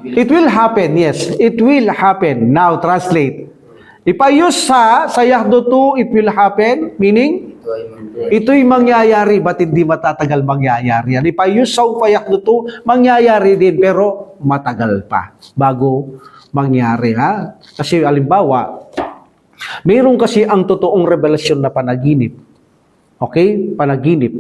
It will happen, yes. It will happen. Now, translate. If I use sa yahdutu, it will happen, meaning, ito'y mangyayari, ba't hindi matatagal mangyayari yan? If I use saufa yahdutu, mangyayari din, pero matagal pa bago mangyari, ha? Kasi, alimbawa, mayroon kasi ang totoong revelasyon na panaginip. Okay? Panaginip.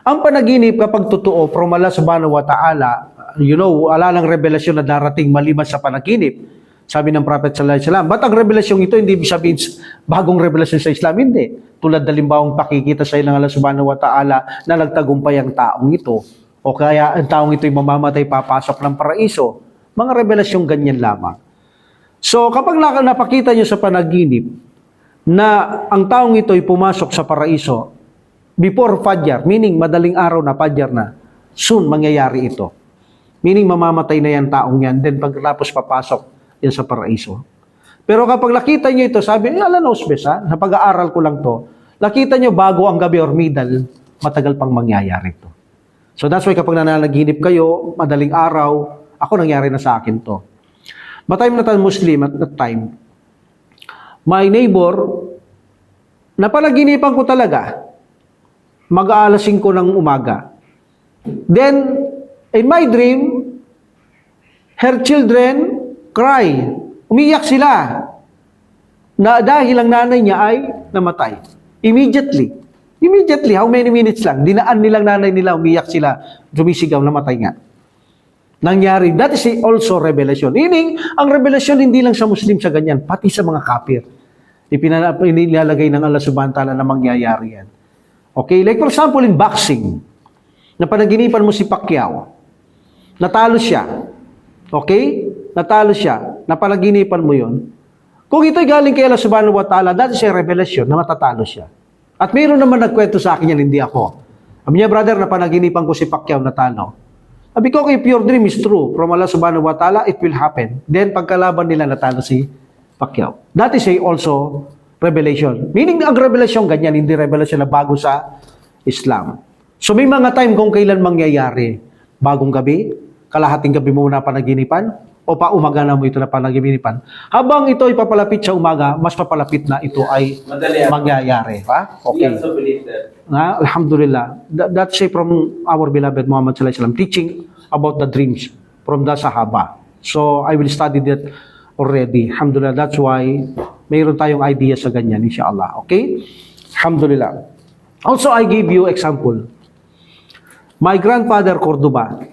Ang panaginip, kapag totoo, from Allah subhanahu wa ta'ala, wala lang revelasyon na darating maliban sa panaginip. Sabi ng Prophet sallallahu alaihi wasallam, ba't ang revelasyong ito hindi sabihin bagong revelasyon sa Islam? Hindi. Tulad dalimbawang pakikita sa ng Allah subhanahu wa ta'ala na nagtagumpay ang taong ito. O kaya ang taong ito'y mamamatay papasok ng paraiso. Mga revelasyong ganyan lamang. So kapag napakita nyo sa panaginip na ang taong ito'y pumasok sa paraiso before Fajr, meaning madaling araw na Fajr na, soon mangyayari ito. Meaning mamamatay na yan taong yan, then pagkatapos papasok yan sa paraiso. Pero kapag nakita nyo ito, sabi, ala na usbes ha, sa pag-aaral ko lang to, nakita nyo bago ang gabi or middle, matagal pang mangyayari ito. So that's why kapag nananaginip kayo, madaling araw, ako nangyari na sa akin to. But I'm not a Muslim at that time. My neighbor, napanaginipan ko talaga, mag-aalas 5 ng umaga. Then, in my dream, her children cry. Umiyak sila. Na dahil ang nanay niya ay namatay. Immediately. Immediately, how many minutes lang? Dinaan nilang nanay nila, umiyak sila, sumisigaw, namatay nga. Nangyari. That is also revelation. Meaning, ang revelation hindi lang sa Muslim sa ganyan, pati sa mga kafir. Inilalagay ng Allah subhanahu wa ta'ala na mangyayari yan. Okay? Like for example, in boxing, na panaginipan mo si Pacquiao, natalo siya. Okay? Natalo siya. Napanaginipan mo yun. Kung ito'y galing kay Allah subhanahu wa ta'ala, that is a revelation na matatalo siya. At mayroon naman nagkwento sa akin yan, hindi ako. Sabi niya, brother, napanaginipan ko si Pacquiao natalo. Sabi ko, if your dream is true from Allah subhanahu wa ta'ala, it will happen. Then, pagkalaban nila, natalo si Pacquiao. That is also revelation. Meaning, ang revelation ganyan, hindi revelation na bago sa Islam. So, may mga time kung kailan mangyayari. Bagong gabi, kalahating gabi mo na panaginipan, o paumaga na mo ito na panaginipan. Habang ito ay papalapit sa umaga, mas papalapit na ito ay mangyayari. Ha? Okay. We also believe that. Alhamdulillah. That's from our beloved Muhammad sallallahu alaihi wasallam teaching about the dreams from the Sahaba. So, I will study that already. Alhamdulillah. That's why mayroon tayong idea sa ganyan, inshallah. Okay? Alhamdulillah. Also, I give you example. My grandfather, Cordoba,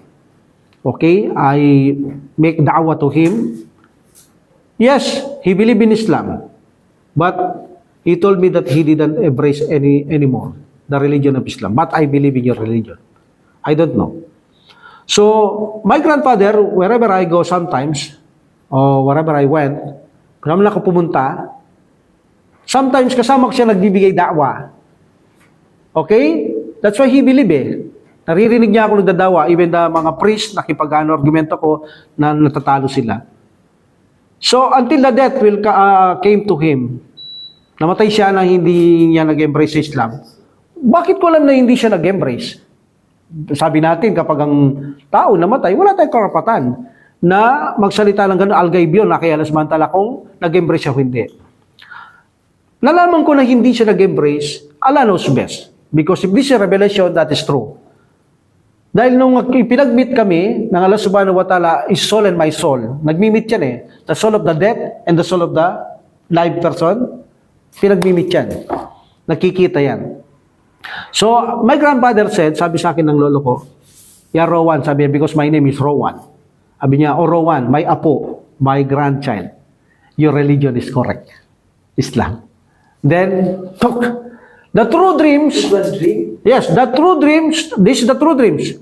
okay, I make da'wah to him. Yes, he believed in Islam. But he told me that he didn't embrace anymore the religion of Islam. But I believe in your religion. I don't know. So, my grandfather, wherever I go sometimes, or wherever I went, kung naman ako pumunta, sometimes kasama ko siya nagbibigay da'wah. Okay? That's why he believe eh. Naririnig niya ako nagdadawa, even the mga priest, nakipag-argumento ko na natatalo sila. So, until the death came to him, namatay siya na hindi niya nag-embrace Islam. Bakit ko alam na hindi siya nag-embrace? Sabi natin, kapag ang tao namatay, wala tayong karapatan na magsalita ng gano'n, al-gaibyon, na kaya lasmantala kung nag-embrace siya o hindi. Nalaman ko na hindi siya nag-embrace, Allah knows best. Because if this is a revelation, that is true. Dahil nung pinag-meet kami ng Allah subhanahu wa ta'ala is soul and my soul. Nag-meet yan eh. The soul of the dead and the soul of the live person. Pinag-meet yan. Nakikita yan. So, my grandfather said, sabi sa akin ng lolo ko, yeah, Rowan, sabi niya, because my name is Rowan. Sabi niya, oh Rowan, my apo, my grandchild, your religion is correct. Islam. Then, talk. The true dreams, It was dream. yes, the true dreams, this is the true dreams.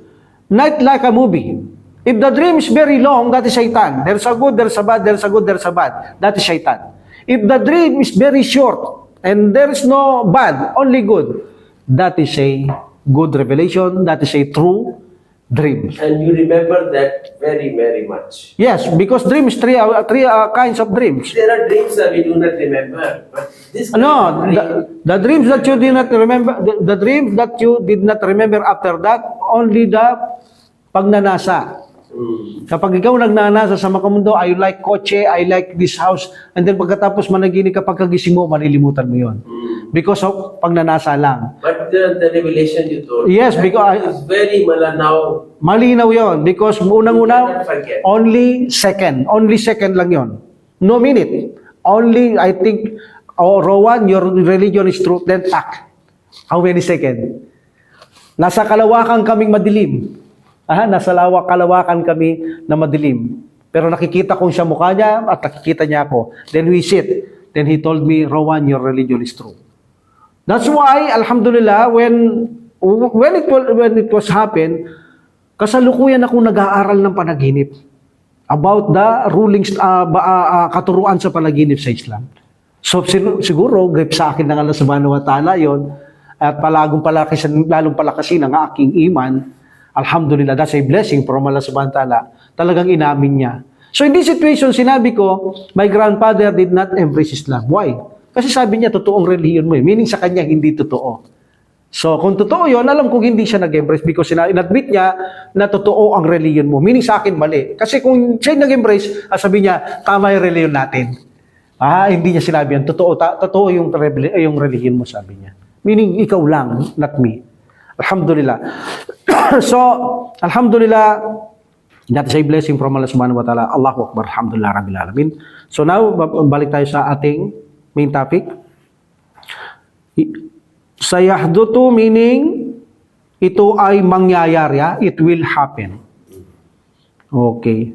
Not like a movie. If the dream is very long, that is shaitan. There's a good, there's a bad, there's a good, there's a bad. That is shaitan. If the dream is very short and there is no bad, only good, that is a good revelation. That is a true dream. And you remember that very, very much. Yes, because dreams, three kinds of dreams. There are dreams that we do not remember, but this No, the dreams that you did not remember, the dreams that you did not remember after that, only the pagnanasa. Kapag ikaw nagnanasa sa makamundo, I like kotse, I like this house, and then pagkatapos managinip ka, pagkagising mo, malilimutan mo yon. Because of pagnanasa lang. But the revelation you told, Yes, that because is very malanaw. malinaw yon. Because unang-una, You cannot forget. only second lang yon. No minute. Only, I think, Rowan, your religion is true, then tak. How many second? Nasa kalawakan kaming madilim. Nasa kalawakan kami na madilim. Pero nakikita ko siya mukha niya at nakikita niya ako. Then we sit. Then he told me, Rowan, your religion is true. That's why, alhamdulillah, when it was happen, kasalukuyan ako nag-aaral ng panaginip about the rulings, katuruan sa panaginip sa Islam. So siguro, grip sa akin ng Allah subhanahu wa ta'ala yun, at lalong palakasin ang aking iman. Alhamdulillah, that's a blessing from Allah subhanahu wa ta'ala. Talagang inamin niya. So in this situation, sinabi ko, my grandfather did not embrace Islam. Why? Kasi sabi niya, totoong relihiyon mo eh. Meaning sa kanya, hindi totoo. So kung totoo yun, alam kong hindi siya nag-embrace because in-admit niya na totoo ang relihiyon mo. Meaning sa akin, mali. Kasi kung siya nag-embrace, sabi niya, tama yung relihiyon natin. Hindi niya sinabi yan. Totoo yung relihiyon mo, sabi niya. Meaning, ikaw lang, not me. Alhamdulillah. So, alhamdulillah, that is a blessing from Allah subhanahu wa ta'ala. Allahu Akbar, alhamdulillah, rabbil alamin. So now, balik tayo sa ating main topic. Sayahdutu meaning, ito ay mangyayari, it will happen. Okay.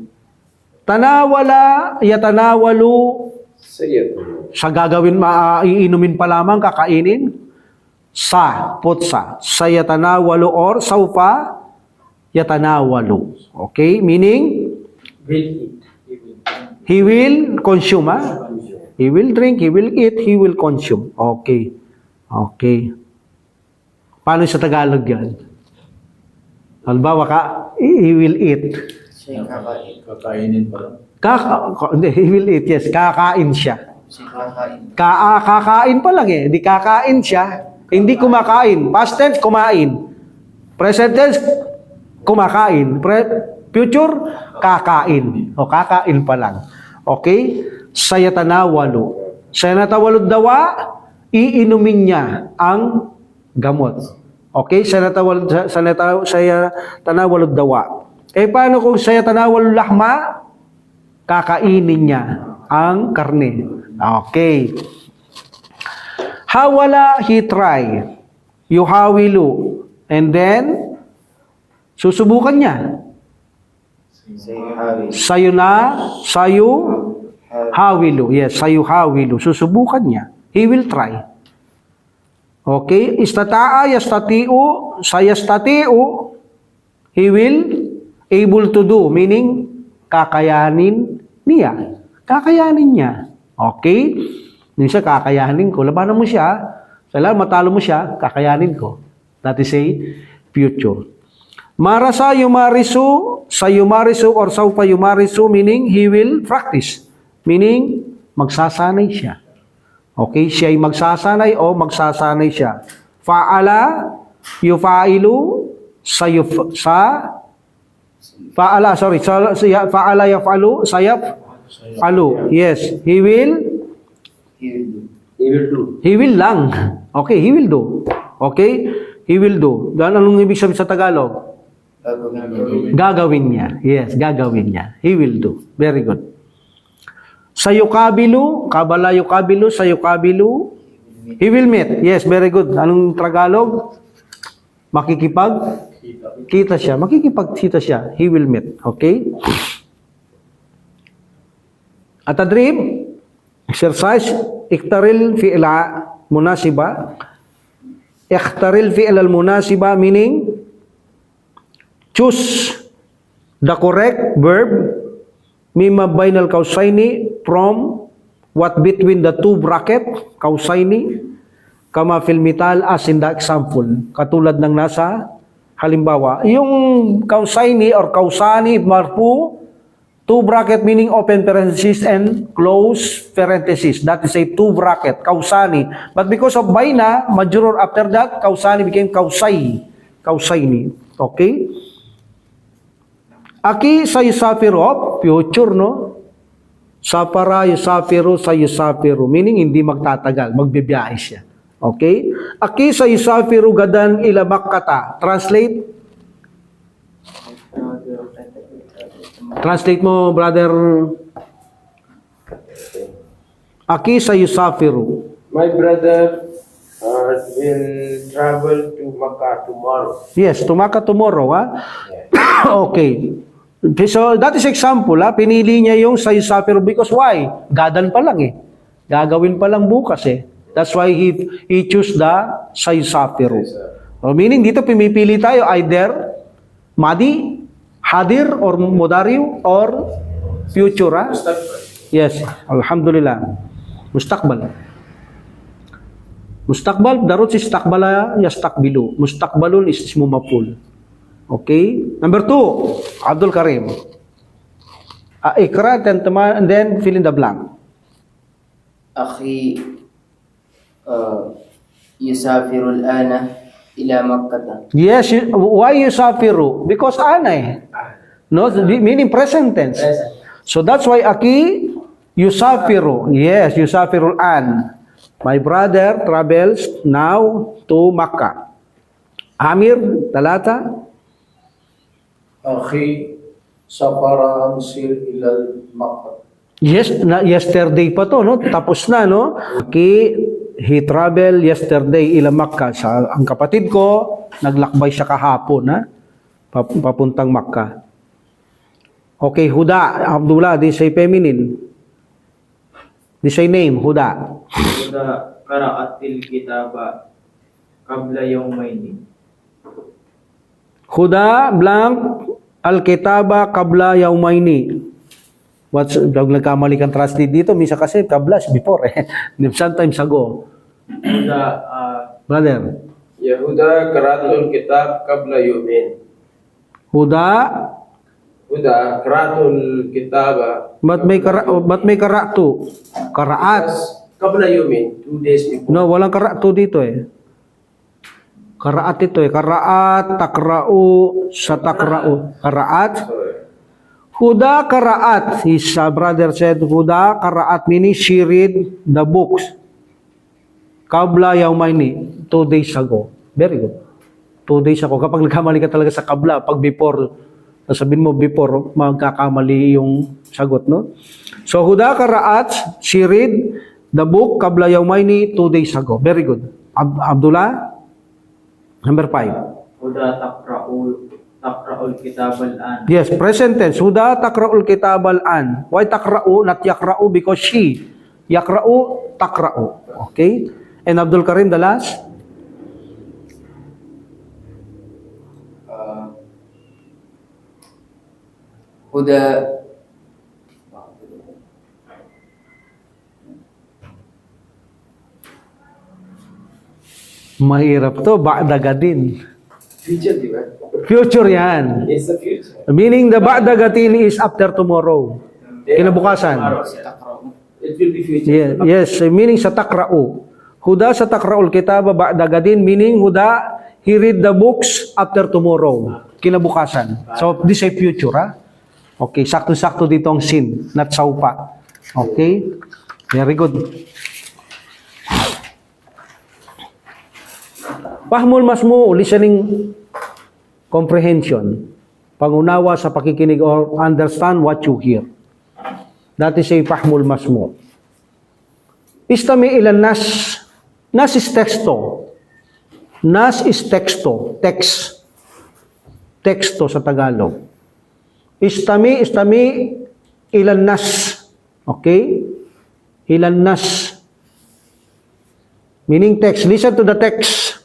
Tanawala, yatanawalu, sa gagawin, iinumin pa lamang, kakainin. Putsa. Sayatanawalu or saufa yatanawalu. Okay? Meaning, he will consume. He will drink, he will eat, he will consume. Okay. Okay. Paano sa Tagalog yan? Halimbawa he will eat. Kakainin pa lang. He will eat, yes. Kakain siya. Kakain. Kakain pa lang eh. Hindi kakain siya. Hindi kumakain. Past tense, kumain. Present tense, kumakain. Future, kakain. O kakain pa lang. Okay? Sayatanawalu. Sayatanawalu dawa, iinumin niya ang gamot. Okay? Sayatanawalu dawa. Paano kung sayatanawalu lahma? Kakainin niya ang karne. Okay. Hawala, he try. Yuhawilu. And then, susubukan niya. Sayu hawilu. Yes, sayu hawilu. Susubukan niya. He will try. Okay? Istata'a, yastatiu, sayastatiu. He will able to do. Meaning, kakayanin niya. Kakayanin niya. Okay? Minsan kakayanin ko. Labanan mo siya. Kailangan matalo mo siya, kakayanin ko. That is a future. Marasa yumarisu, sa yumarisu or saupa yumarisu, meaning he will practice. Meaning, magsasanay siya. Okay? Siya ay magsasanay o magsasanay siya. Fa'ala, yufailu, fa'ala yaf'alu, sayaf'alu. Yes, he will lang. Okay, he will do. Okay? He will do. Anong ibig sabihin sa Tagalog? Gagawin niya. Yes, gagawin niya. He will do. Very good. Sayukabilu, kabala yukabilu, sayukabilu, he will meet. Yes, very good. Anong Tagalog? Kita siya. Makikipagkita siya. He will meet. Okay? At a dream, exercise, iktaril fi'la munasiba. Ikhtaril fi'l al-munasiba meaning choose The correct verb, mima bainal kausaini, from what between the two bracket, kausaini, kama fil mital, as in the example. Katulad ng nasa halimbawa. Yung kausaini or kausani, marfu, two bracket meaning open parenthesis and close parenthesis. That is a two bracket, kausani. But because of baina, majrur after that, kausani became kausai. Kausaini. Okay? Aki sa yusafiru, future, no? Sapara yusafiru sa yusafiru, meaning hindi magtatagal, magbibiyahe siya. Okay? Aki sa yusafiru gadan ila Makkata. Translate? Translate mo, brother. Aki sa yusafiru. My brother will travel to Makkah tomorrow. Yes, to Makkah tomorrow, ha? Okay. So, that is example, ha? Pinili niya yung sa yusafiru because why? Gadan pa lang, eh. Gagawin pa lang bukas, eh. That's why he choose the sa yusafiru. So, meaning dito pumipili tayo either madi, hadir, or mudariu, or future, ha? Yes, alhamdulillah. Mustaqbal. Mustaqbal, darut si istakbala yastakbilu. Mustaqbalun is ismu maf'ul. Okay? Number 2, Abdul Karim. Ikra, and then fill in the blank. أخي يسافر الآن إلى مكة. Yes, why yusafiru? Because ana, eh. No, meaning present tense. So that's why aki yusafiru. Yes, yusafiru an. My brother travels now to Makkah. Amir, talata. Akhi safara amsir ilal Makkah. Yes, yesterday pa to, no? Tapos na, no? He traveled yesterday ila Makkah. Ang kapatid ko, naglakbay siya kahapon, ha? Papuntang Makkah. Okay, Huda, Abdullah, this is feminine. This is name, Huda. Huda qara'atil kitaba qabla yawmayni. Huda blank al-kitaba qabla yawmayni. What's nagkamali kang translate dito? Misa kasi kabla before, eh. Sometimes ago. Huda, Brother. Yahuda qaratul kitab qabla yumin. Huda, Huda qaratul kitaba. but may karatu. Karaat. Qabla yumin, 2 days before. No, walang karatu dito, eh. Karaat ito, eh. Karaat, takra'u, sa takra'u. Karaat. Huda karaat. His brother said, Huda karaat, meaning she read the books. Kabla yawmayni, 2 days ago. Very good. 2 days ago. Kapag nagkamali ka talaga sa kabla, pag before, sabihin mo before, magkakamali yung sagot, no? So, Huda karaat, she read the book kabla yawmayni, 2 days ago. Very good. Abdullah, number 5. Huda takra'ul kitab al-an. Yes, present tense. Huda takra'ul kitab al-an. Why takra'u, not yakra'u? Because she. Yakra'u, takra'u. Okay? And Abdul Karim, the last? هدى Mahirap to. Ba'da gadin. Future, di ba? Future yan. It's the future. Meaning the ba'da gadin is after tomorrow. Kinabukasan. It will be future. Yes, meaning sa takra'u. Huda sa takra'ul kitaba ba'da gadin, meaning Huda, he read the books after tomorrow. Kinabukasan. So, this is future, ha? Okay, sakto-sakto dito ang sin, not saupa. Okay? Very good. Fahmul masmu, listening comprehension. Pangunawa sa pakikinig or understand what you hear. That is a fahmul masmu. Istami ilan nas. Nas is texto. Nas is texto. Text. Texto sa Tagalog. Istami ilan nas. Okay? Ilan nas. Meaning text. Listen to the text.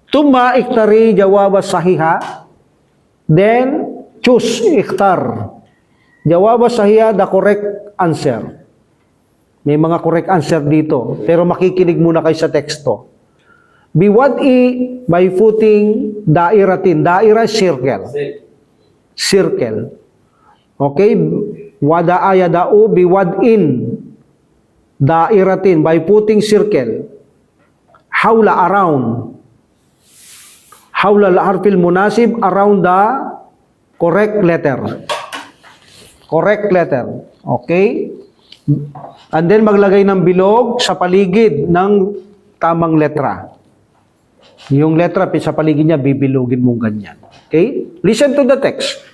Tumma iktari jawab sahiha. Then Choose, ikhtar. Jawab sahiya, the correct answer. May mga correct answer dito, pero makikinig muna kayo sa teksto. Biwad'i by footing dairatin. Daira, circle. Circle. Okay? Wada'a yada'u biwad'in dairatin by putting circle. Hawla, around. Hawla al-harfil munasib, around the correct letter. Correct letter. Okay? And then maglagay ng bilog sa paligid ng tamang letra. Yung letra sa paligid niya, bibilugin mong ganyan. Okay? Listen to the text.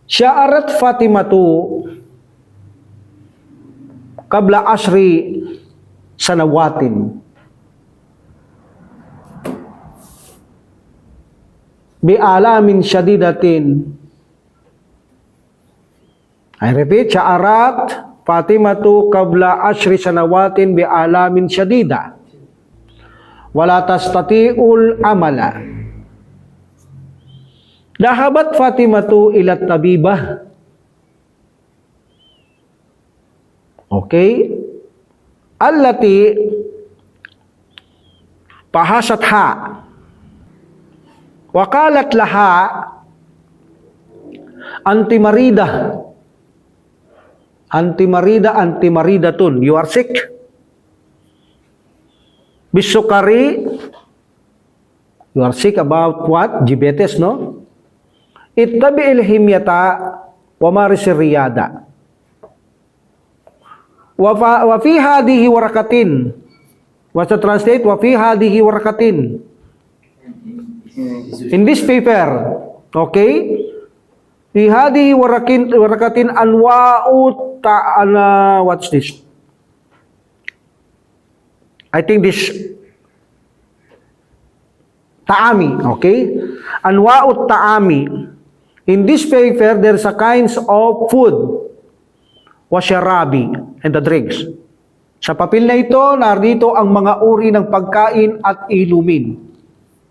Sya'arat Fatimatu qabla ashri sanawatin bi'alamin syadidatin. I repeat, sya'arat Fatimatu qabla ashri sanawatin bi'alamin syadida wala tastati'ul amala. Dahabat Fatimatu ila tabibah. Okay? Allati pahasatha. Wakalat laha antimarida. Antimaridatun. You are sick. Bisukari. You are sick about what? Diabetes, no? Ittabi'il himyata wa marisir riyada. Wa fi hadhihi warakatin. What's the translate? Wa fi hadhihi warakatin. In this paper, okay? Fi hadhihi warakatin anwa'u ta'ala, what's this? I think this ta'ami, okay? Anwa'u ta'ami. In this paper, there's a kinds of food, wasyarabi, and the drinks. Sa papel na ito, narito ang mga uri ng pagkain at ilumin.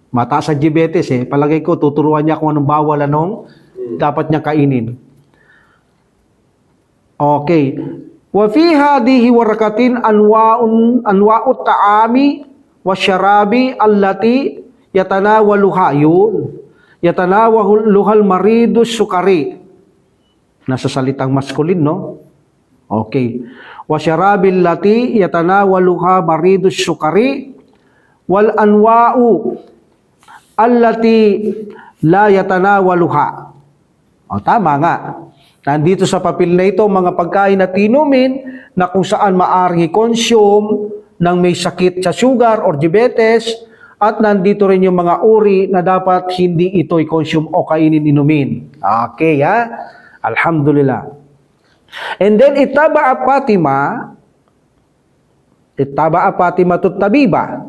Mataas sa diabetes palagay ko, tuturuan niya kung anong bawal, anong dapat niya kainin. Okay. Wa fi hadhihi warakatin anwa'u ta'ami wasyarabi allati yatanawaluha. Yun. Yatanawaluhal maridus sukari. Nasa salitang maskulin, no? Okay. Wasyarabil lati yatanawaluha maridus sukari wal anwa'u allati la yatanawaluha. O, tama nga. Nandito sa papel na ito, mga pagkain at inumin na kung saan maaring i-consume ng may sakit sa sugar or diabetes. At nandito rin yung mga uri na dapat hindi ito i-consume o kainin, inumin. Okay, ha? Alhamdulillah. And then, ittaba'a Fatima tut tabiba.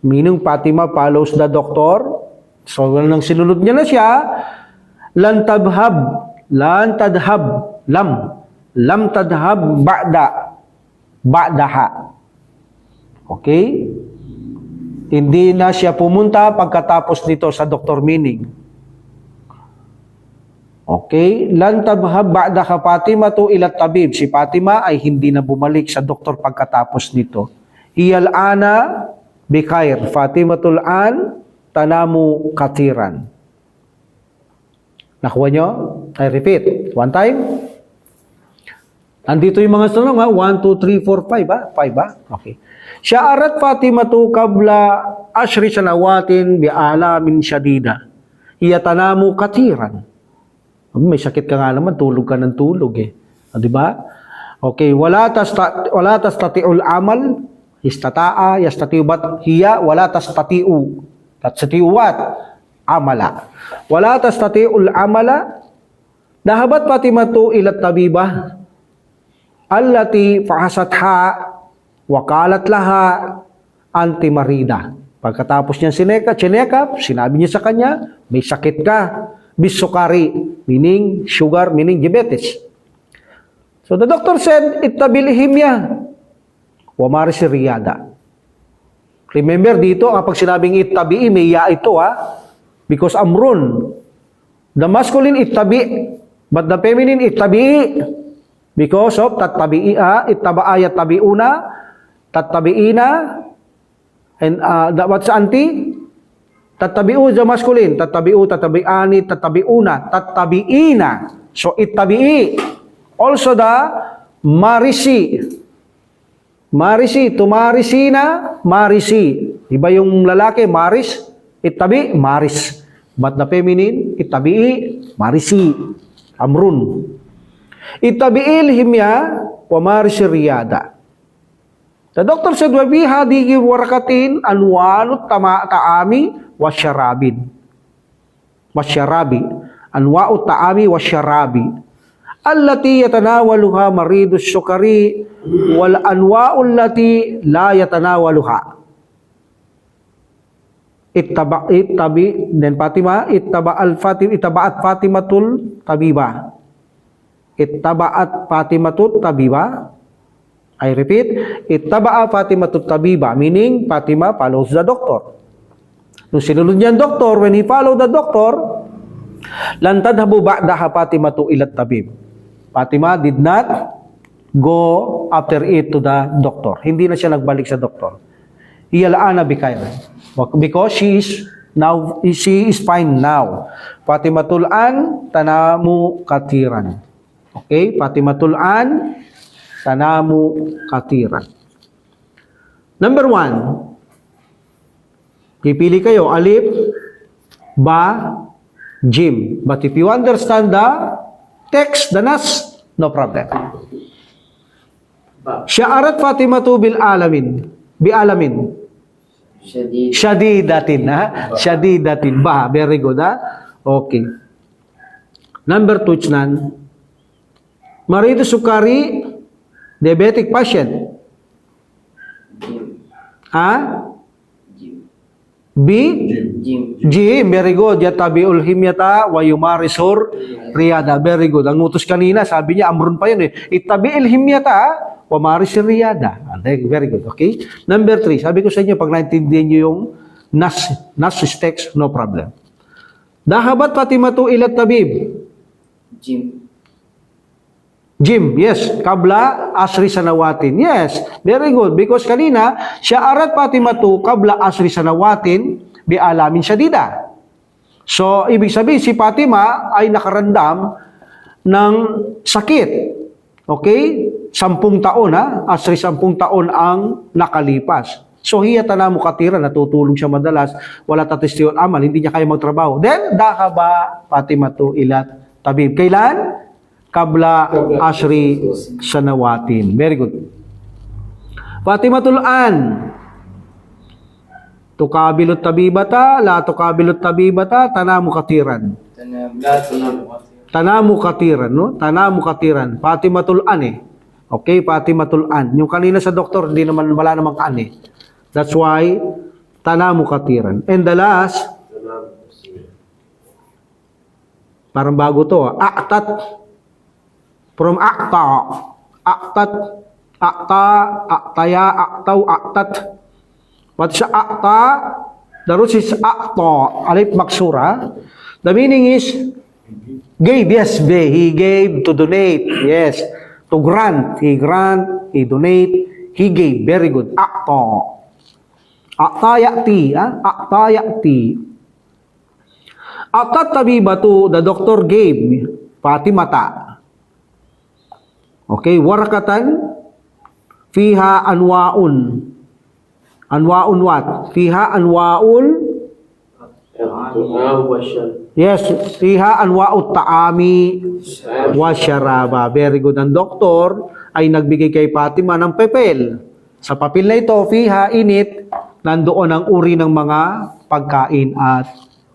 Meaning, Fatima follows the doctor. So, nang sinunod niya na siya, lam tadhab ba'daha. Okay? Hindi na siya pumunta pagkatapos nito sa Dr. Meaning. Okay? Lan tabhab ba'daha Fatimatu ila tabib. Si Fatima ay hindi na bumalik sa doktor pagkatapos nito. Iyal ana bikhair. Fatimatul an tanamu katiran. Nakuha nyo? I repeat. One time. Andito yung mga sunong, 1, 2, 3, 4, 5, 5, okay. Sya'arat Fatimatu qabla ashri sanawatin bi'alamin syadida. Iyatanamu katiran. May sakit ka nga naman, tulog ka ng tulog di ba? Okay, wala tastati'ul amal, istata'a, yastati'u bat hiya, wala tastati'u. Tastati'u what? Amala. Wala tastati'ul amala, dahabat Fatimatu ila tabibah allati fahasatha wakalat laha antimarida. Pagkatapos niya sinekap, sinabi niya sa kanya, may sakit ka. Bisukari, meaning sugar, meaning diabetes. So the doctor said, ittabil himya wa maris riyada. Remember dito, kapag sinabing ittabi'i, may ya ito ha. Because amrun. The masculine ittabi, but the feminine ittabi'i. Because of tattabi'i'a, ittaba'a yattabi'una, tattabi'ina, and what's anti? Tattabi'u the masculine, tattabi'u, tattabi'ani, tattabi'una, tattabi'ina. So ittabi'i. Also the marisi. Marisi, tumarisina, marisi. Iba yung lalaki, maris, ittabi, maris. But the feminine, ittabi'i, marisi, amrun. Ittabi'il himya, wa marisi riyada. The doctor said, wa fi hadhihi warakatin anwa'u ta'ami wa syarabin. Wa syarabi. Anwa'u ta'ami wa syarabi. Allati yatanawaluha maridus sukari wal anwa'u allati la yatanawaluha. Ittabi dan Fatima ittaba'at Fatimatul tabiba. Ittaba'at Fatimatul tabiba. I repeat, ittaba'a Fatimatul tabiba, meaning Fatima follows the doctor. Nung sinunod niya ang doktor, when he followed the doctor, lan tadhabu ba'daha Fatimatu ila tabib. Fatima did not go after it to the doctor. Hindi na siya nagbalik sa doktor. Iyala'ana bikayra. Because she is fine now. Fatimatul an tanamu katiran. Okay? Fatimatul an tanamu katiran. Number 1. Pipili kayo, alif, ba, jim. But if you understand the text, the nas, no problem. Sya'arat Fatimatu bil alamin. Bi alamin. Shadidatin, ha? Shadidatin. Ba, very good, ha? Okay. Number 2, Chnan. Marido sukari, diabetic patient. Ha? B? Jim, very good. Yatabi'ul himyata wa yumarisur riyada. Very good. Ang utos kanina, sabi niya, amrun pa yun eh. Itabi'il himyata wa marisur riyada. Very good. Okay? Number 3, sabi ko sa inyo, pag naintindihan niyo yung nas text, no problem. Dahabat Fatimatu ila tabib. Jim, yes. Kabla asri sanawatin. Yes, very good. Because kanina, sya'arat Fatimatu kabla asri sanawatin bi alamin syadida. So, ibig sabihin, si Fatima ay nakarandam ng sakit. Okay? 10 taon, ha? Asri 10 taon ang nakalipas. So, hiya tanamu katira, natutulog siya madalas, wala tatistiyon amal, hindi niya kaya magtrabaho. Then, dahaba Fatimatu ilat tabib. Kailan? Kabla asri sanawatin. Very good. Fatimatul an. Tukabilut tabibata, la tukabilut tabibata, tanamu katiran. Tanamu katiran, no? Tanamu katiran. Fatimatul an eh. Okay, Fatimatul an. Yung kanina sa doktor, hindi naman, wala namang an eh. That's why, tanamu katiran. And the last, parang bago to, aktat. From akta, aktat, akta, aktaya, aktaw, aktat. What is akta? The root is akta, alif maksura. The meaning is gave, yes, he gave to donate, yes. To grant, he donate, he gave. Very good. Akta. Akta yakti, akta yakti. Aktat tabibatu, the doctor gave, Fatimata. Okay, warakatan fiha anwaun. Anwaun what? Fiha anwaul. Yes, fiha anwaut ta'ami wa syaraba. Very good. Ang doktor ay nagbigay kay Fatima ng papel. Sa papel na ito, fiha init, nandoon ang uri ng mga pagkain at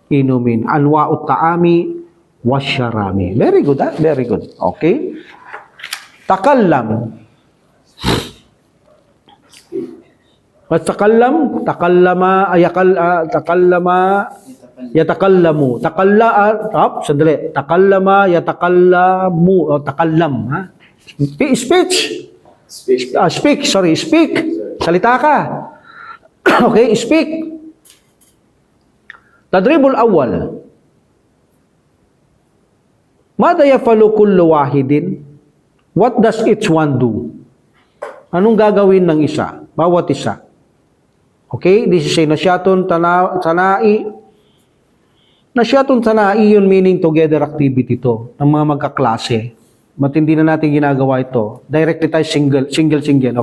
inumin. Anwaut ta'ami wa syarabi. Very good, ha? Very good. Okay? Takallam. At takallama, yatakallamu. Sandali. Takallama, yatakallamu, o takallam, ha? Speak. Speak. Salita ka. Okay, speak. Tadrib al-awwal. Mada yafalu kullu wahidin? What does each one do? Anong gagawin ng isa? Bawat isa. Okay, this is a nasyatun sanai. Nasyatun sanai yun meaning together activity to ng mga magkaklase. Matindi na natin ginagawa ito. Directly tayo single,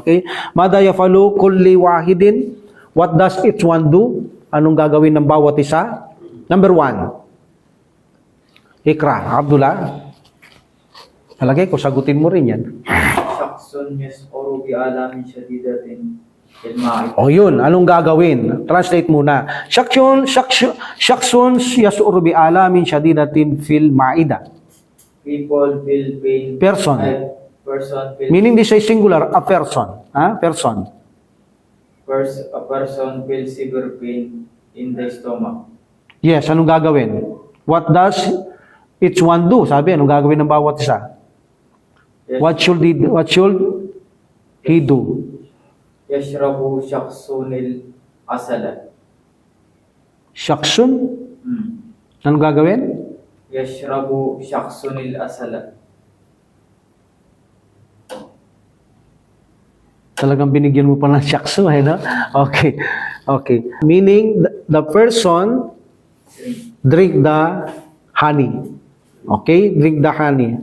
okay? Mada yafalu kulli wahidin? What does each one do? Anong gagawin ng bawat isa? Number 1. Ikra, Abdullah. Halagay ko, sagutin mo rin yan. Shaksun yas'uru bi'alamin shadidatin fil ma'id. O yun, anong gagawin? Translate muna. Shaksun yas'uru bi'alamin shadidatin fil ma'ida. People feel pain. Person. Person feel Meaning this is singular, a person. Person. a person feels severe pain in the stomach. Yes, anong gagawin? What does each one do? Sabi, anong gagawin ng bawat isa? Yes. What should he do? Yashrabu shaksunil asala. Shaksun? Anong gagawin? Yashrabu shaksunil asala. Talagang binigyan mo pa ng shaksu, no? Okay. Okay. Meaning, the person drink the honey. Okay? Drink the honey.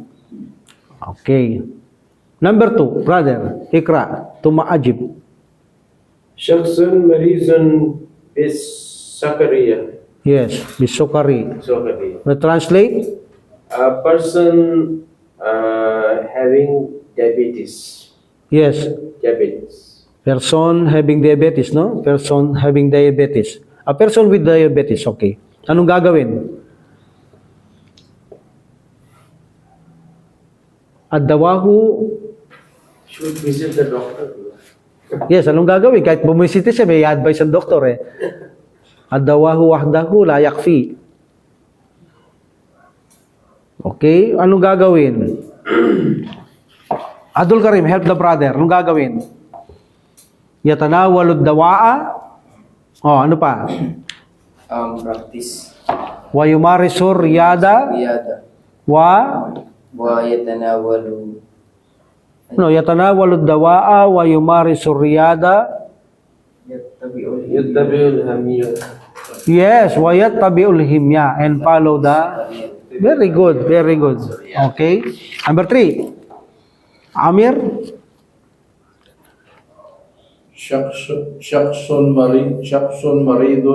Okay. Number 2, brother, Ikra, tuma'ajib. شخص مريض بالسكرية. Yes, bisukari. سكرية. Na translate? A person having diabetes. Yes. Diabetes. Person having diabetes, no? Person having diabetes. A person with diabetes, okay. Anong gagawin? Ad-dawahu. Should visit the doctor. Yes, anong gagawin? Kahit bumisita siya, may advice ang doktor eh. Ad-dawahu wahdahu la yakfi. Okay, anong gagawin? Abdul Karim, help the brother. Anong gagawin? Yatanawalud dawa'a. Oh, ano pa? Practice Wa yumarisur riyada. riyada Wa wa yatanawalu no, yatanawalud dawa'a wa yumarisur riyada. يتبع الهمية. Yes, wa yattabi'ul himya and follow the. Very good, very good. Okay. Number 3. Amir. شخص مريض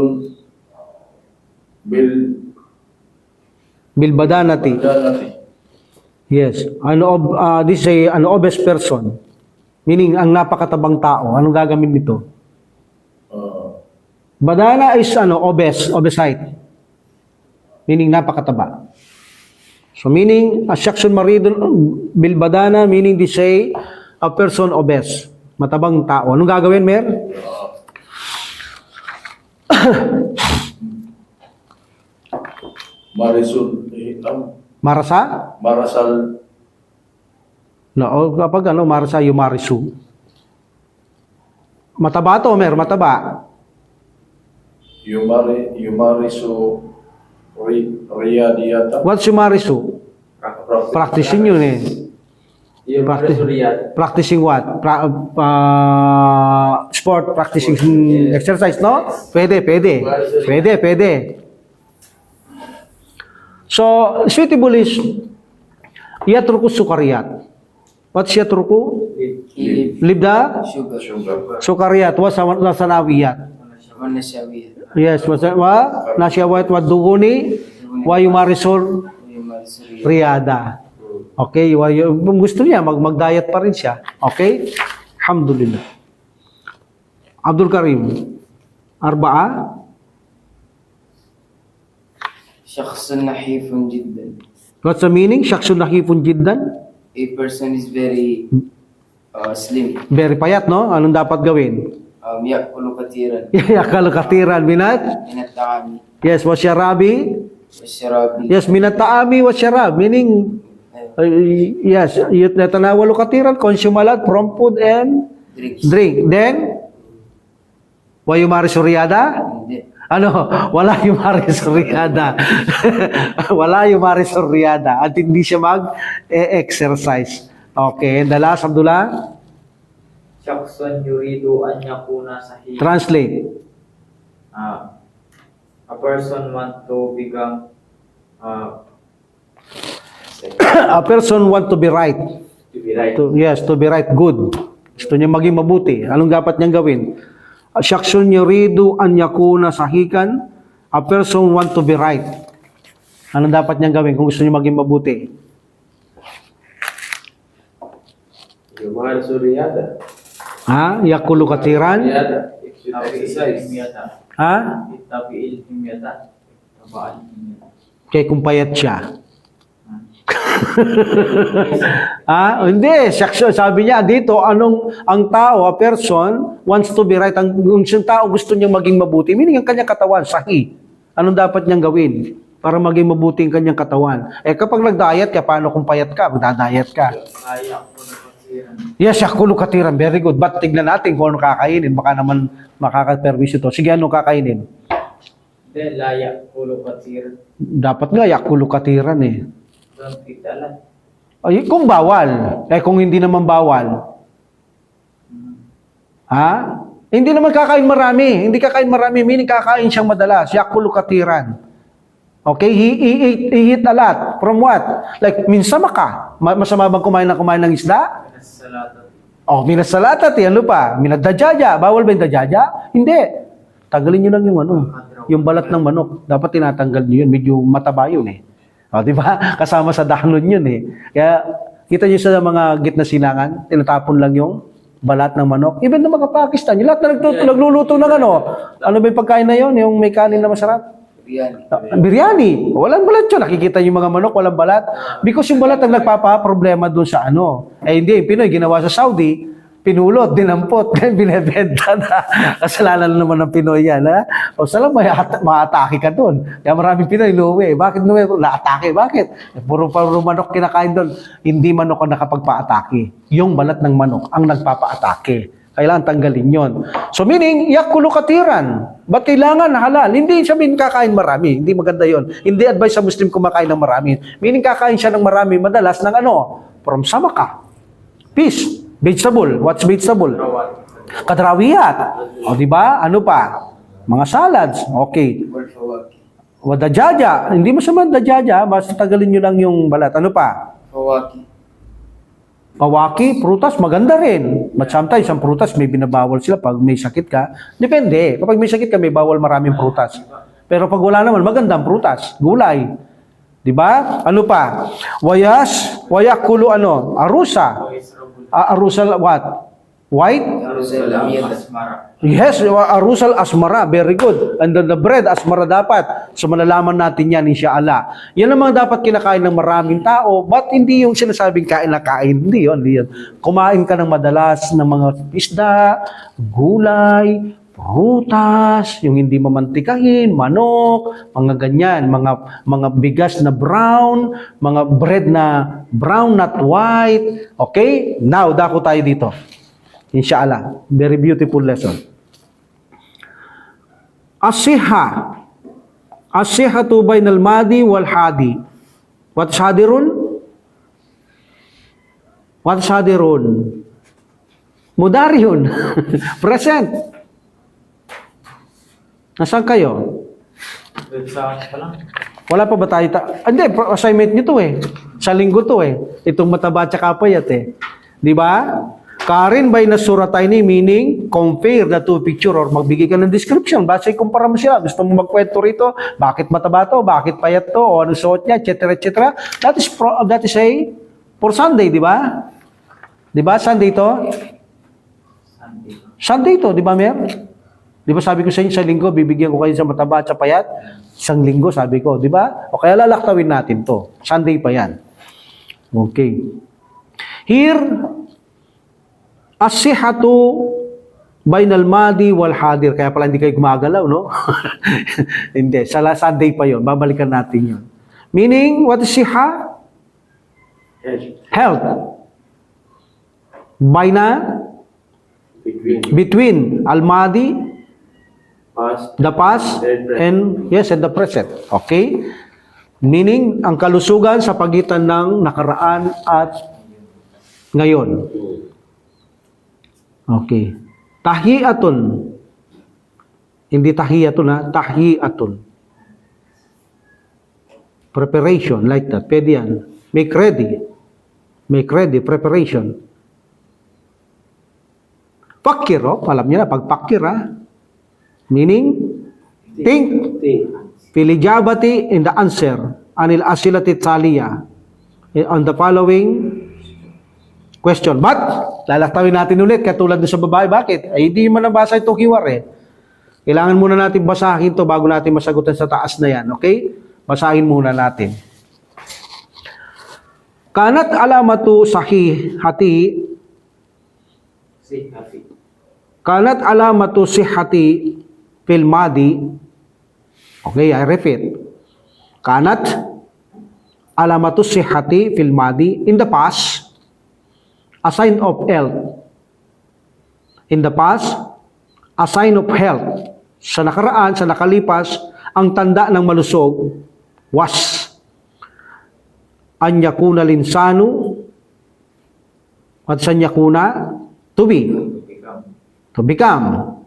Bilbadanati. بالبدانة. Yes. This is an obese person. Meaning, ang napakatabang tao. Anong gagawin nito? Badana is obese, obesite. Meaning, napakataba. So, meaning, a shakhsun maridun bilbadana, meaning this is a person obese. Matabang tao. Anong gagawin, Mer? Marasa? Marasal No, o kapag marasa, yumarisu. Mataba to, Mer, mataba. yumarisu riyadiyata. What's yumarisu? Practicing yun eh. Yung Riyad. Practicing what? Sport, practicing exercise, no? Pwede. So, suitable is yatruku sukariyat. What's yatruku? Libda? sugar Sukariyat. Wasanawiyat. wa nasyawiyat Yes, nasyawat wa duguni wa yumarisol riyada. Okay, kung gusto niya, mag-diet pa rin siya. Okay? Alhamdulillah. Abdul Karim. Arba'a. shakhsun nahifun jiddan. What's the meaning? Shaksun nakifun jiddan. A person is very slim. Very payat, no? Anong dapat gawin? Yakulu katiran Yakal katiran minat. min at-ta'ami Yes, wasyarabi. wasyarabi Yes, minat ta'ami wasyarab. Meaning, yes, yatanawalu katiran, consume a lot from food and drinks. drink. Then, Wa yumaris riyada? Hindi. Ano? Wala yumaris riyada. Wala yumaris riyada. At hindi siya mag-exercise. Okay. The last, Abdullah? Shakhsun yuridu an yakuna sahihan. Translate. A person want to become A person want to be right. to be right. Yes, to be right, good. Gusto niya maging mabuti. Anong dapat niyang gawin? Shakhsun yuridu an yakuna sahikan. A person want to be right. Anong dapat niyang gawin kung gusto niya maging mabuti? Yumaris riyada. Ha? Yakulu katiran? Riyada. Exercise. Himyata. Ha? Itabi'il himyata. Taba'al himyata. Kaya kung payat siya. Hindi. Sabi niya dito, ang tao, a person, wants to be right. Ang tao gusto niyang maging mabuti. Meaning, ang kanyang katawan, sahi. Anong dapat niyang gawin para maging mabuti ang kanyang katawan? Kapag nag-diet ka, paano kung payat ka? Magda-diet ka. Kaya ko na pasiran. Yes, yakulu katiran. Very good. But tignan natin kung ano kakainin. Baka naman makaka-permis ito. Sige, ano kakainin? Then, layak kulo katir. Dapat nga, yakulu katiran eh. Don't eat a lot. Ay, kung bawal. Kung hindi naman bawal. Ha? Hindi naman kakain marami. Hindi kakain marami. Meaning kakain siyang madalas. Yakulu katiran. Okay? He eat a lot. From what? Like, minsan maka. Masama bang kumain ng isda? Salatat. Oh, minasalatat. Ano pa? Minadajaja. Bawal ba yung dajaja? Hindi. Tanggalin nyo lang yung balat ng manok. Dapat tinatanggal nyo yun. Medyo mataba yun eh. O, di ba? Kasama sa dahlon yun eh. Kaya, kita nyo sa mga gitna silangan, tinatapon lang yung balat ng manok. Even na mga Pakistan, yung lahat na nagluluto ng ano ba yung pagkain na yun? Yung may kanin na masarap? Biryani. Biryani. Walang balat yun. Nakikita yung mga manok, walang balat. Because yung balat ang nagpapa-problema dun sa ano. Hindi, yung Pinoy, ginawa sa Saudi, pinulot, dinampot, binebenta na. Kasalanan naman ng Pinoy yan, ha? O sala, ma-atake ka doon. Kaya maraming Pinoy, luwi. Bakit luwi? Na-atake. Bakit? Puro manok kinakain doon. Hindi manok ang nakapagpa-atake. Yung balat ng manok ang nagpapa-atake. Kailangan tanggalin yon. So meaning, yakulu katiran. Ba't kailangan halal? Hindi sabihin kakain marami. Hindi maganda yon. Hindi advice sa Muslim kumakain ng marami. Meaning kakain siya ng marami madalas ng ano? From samaka. Fish. Vegetable. What's vegetable? Kadrawiyat. O, di ba? Ano pa? Mga salads. Okay. Word for waki. O, dajaja. Hindi masama dajaja. Basta tagalin nyo lang yung balat. Ano pa? For waki. Pawaki, prutas, maganda rin. But sometimes, ang prutas, may binabawal sila pag may sakit ka. Depende. Kapag may sakit ka, may bawal maraming prutas. Pero pag wala naman, magandang prutas. Gulay. Di ba? Ano pa? Wayakulu ano? Arusa. Arusal what? White? Arusal amiyata. Asmara. Yes, arusal asmara. Very good. And then the bread, asmara dapat. So malalaman natin yan, insyaAllah. Yan ang mga dapat kinakain ng maraming tao. But hindi yung sinasabing kain na kain. Hindi yun. Kumain ka ng madalas ng mga isda, gulay, prutas, yung hindi mamantikahin, manok, mga ganyan, mga bigas na brown, mga bread na brown, not white. Okay? Now, dako tayo dito. Inshallah. Very beautiful lesson. As-siha. As-sihatu bainal madi wal hadi. What's hadirun? What's hadirun? Mudariyun. Present. Nasaan kayo? Doon sa pa lang. Wala pa ba tayo? Hindi, assignment nyo to eh. Sa linggo to eh. Itong mataba at saka payat eh. Di ba? Karin by na surataini, meaning compare the two picture or magbigay ka ng description. Basta ikumpara mo sila. Gusto mo magkwento rito, bakit mataba to, bakit payat to, o ano suot niya, etc. etc. That is a for Sunday, di ba? Di ba Sunday to? Sunday to, di ba Mer? Di ba sabi ko sa inyo, sa linggo, bibigyan ko kayo sa mataba at sa payat? Isang linggo, sabi ko, di ba? O kaya lalaktawin natin to. Sunday pa yan. Okay. Here, as-sihatu bainal madi wal hadir. Kaya pala hindi kayo gumagalaw, no? Hindi. Sa Sunday pa yon. Babalikan natin yon. Meaning, what is siha? Health. Baina? Between. Al-madi past, The past and yes, and the present. Okay? Meaning, ang kalusugan sa pagitan ng nakaraan at ngayon. Okay. Tahiatun. Hindi tahiyatun ha, tahiatun. Preparation, like that. Pwede yan. Make ready. Make ready, preparation. Pakir, oh, alam niyo na, pagpakir ha. Meaning, think. Filijabati in the answer anil asilati taliya on the following question. But, lalaktawan natin ulit, katulad sa babae. Bakit? Ay, hindi man nabasa itong kiwar eh. Kailangan muna natin basahin to bago natin masagutan sa taas na yan. Okay? Basahin muna natin. Kanat alamatu sahihati. Kanat alamatu sihati fil madi. Okay, I repeat. Kanat alamatu sihati fil madi. In the past, a sign of health. In the past, a sign of health. Sa nakaraan, sa nakalipas, ang tanda ng malusog was an yakuna linsanu at san yakuna to be. To become.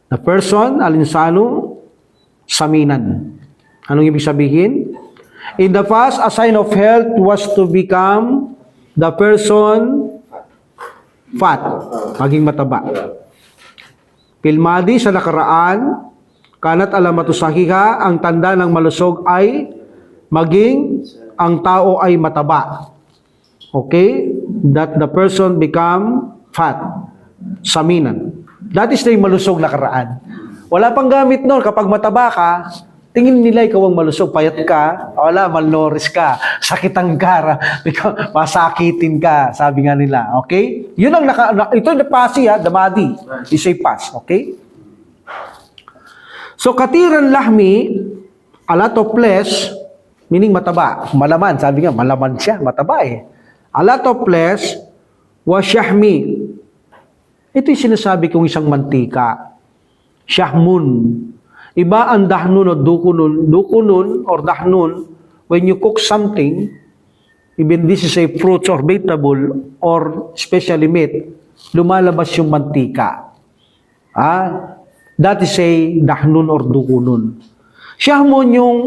The person, alinsanu, saminan. Anong ibig sabihin? In the past, a sign of health was to become the person fat, maging mataba. Pilmadi sa nakaraan, kanat alamatu sahiha, ang tanda ng malusog ay maging ang tao ay mataba. Okay? That the person become fat. Saminan. That is the malusog nakaraan. Wala pang gamit noon. Kapag mataba ka, tingin nila ikaw ang malusog. Payat ka, wala, malnourished ka, sakit ang gara, masakitin ka, sabi nga nila. Okay? Yun ang ito yung the past, the body is a past. Okay? So, katiran lahmi, a lot of flesh, meaning mataba, malaman, sabi nga, malaman siya, mataba eh. A lot of flesh, wa syahmi. Ito yung sinasabi kong isang mantika. Syahmun. Iba ang dahnun o dukunun. Dukunun or dahnun, when you cook something, even this is a fruit or vegetable or especially meat, lumalabas yung mantika. That is a dahnun or dukunun. Syahmun yung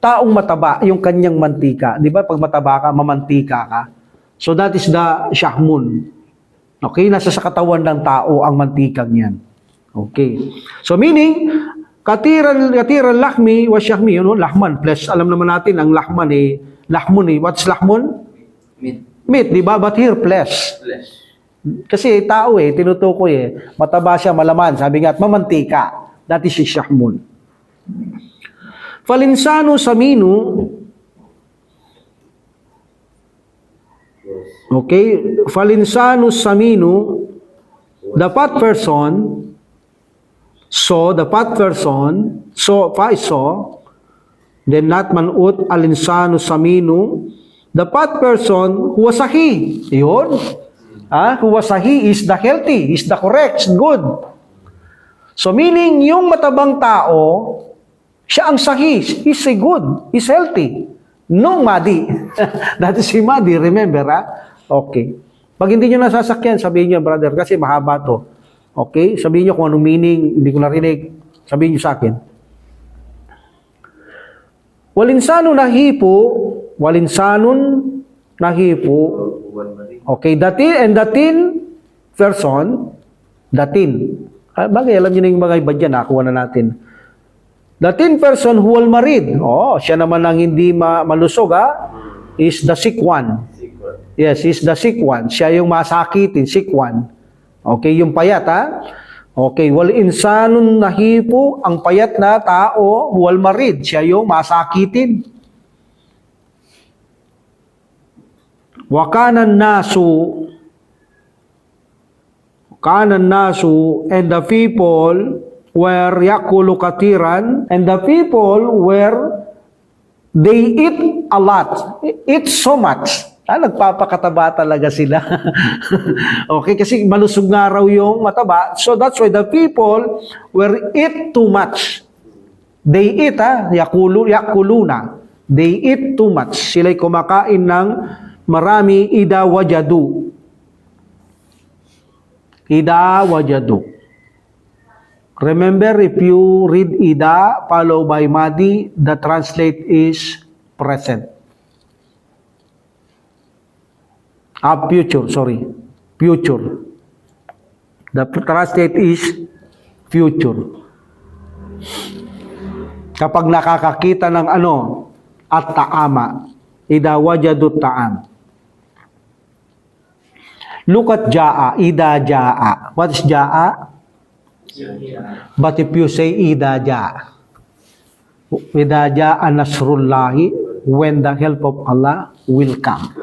taong mataba, yung kanyang mantika. Di ba? Pag mataba ka, mamantika ka. So that is the syahmun. Okay? Nasa sa katawan ng tao ang mantikang yan. Okay. So meaning, katiran lahmi wa syahmi, lahman, flesh. Alam naman natin, ang lahman lahmun what's lahmun? Meat, di ba? But here, flesh. Kasi tao tinutukoy mataba siya, malaman, sabi nga, at mamantika. That is syahmun. Falinsano saminu, okay, falinsano saminu, the fat person, so the fat person, so fa is so, then not manut alinsano saminu, the fat person who was sahi. Yun. Who was sahi is the healthy, is the correct, is good. So meaning, yung matabang tao, siya ang sahi, is a good, is healthy. No madi. That is si madi, remember Okay. Pag hindi nyo nasasakyan, sabihin nyo, brother, kasi mahaba to. Okay? Sabihin nyo kung anong meaning, hindi ko narinig. Sabihin nyo sa akin. Walinsanun nahipo. Okay, datin person, datin. Bagay, alam nyo na yung mga iba dyan, nakuha na natin. Datin person who will married. Siya naman ang hindi malusog, is the sick one. Yes, is the sick one. Siya yung masakitin, sick one. Okay, yung payat, Okay, wal insanun nahipo, ang payat na tao, wal marid, siya yung masakitin. Wakanan nasu, and the people were yakulu katiran, and the people were, they eat a lot, eat so much. Nagpapakataba talaga sila. Okay, kasi malusog nga raw yung mataba. So that's why the people were eat too much. They eat, yakuluna. They eat too much. Sila'y kumakain ng marami, ida wajadu. Ida wajadu. Remember, if you read ida, followed by madi, the translate is present. Future, sorry. Future. The translate is future. Kapag nakakakita ng at taama, ida wajadu ta'am. Look at ja'a, ida ja'a. What is ja'a? But if you say ida ja'a, ida ja'a nasrullahi, when the help of Allah will come.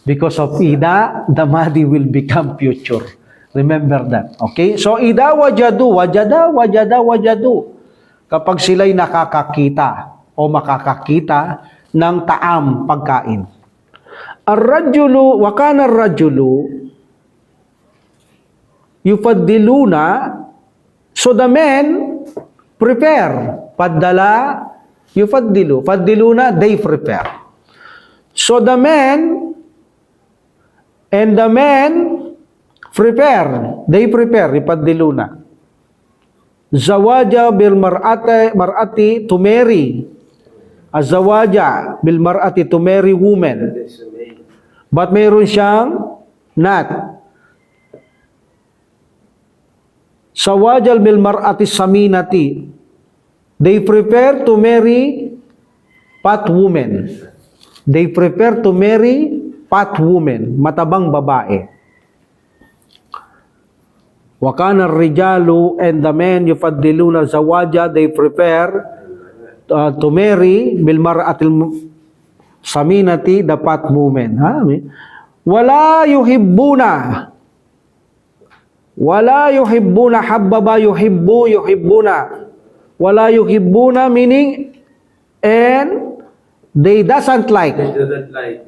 Because of ida, the madi will become future. Remember that. Okay? So ida wajadu, wajadu. Kapag sila'y nakakakita o makakakita ng taam, pagkain. Ar-rajulu, wa kana ar-rajulu yufaddiluna, so the men prepare. Faddala, yufaddilu. Faddiluna, they prepare. So the men and the men prepare. They prepare, yufaddiluna. Zawaja bil mar'ati to marry. Azawaja bil mar'ati to marry woman. But mayroon siyang not. Sawajal bil mar'ati saminati. They prepare to marry fat woman. They prepare to marry fat woman, matabang babae. Wa kana ar-rijalu, and the men yufaddiluna zawaja, they prepare to marry bil mar'atil saminati, the fat woman. Wala yuhibbuna habbaba yuhibbuna. Wala yuhibbuna meaning, and they doesn't like.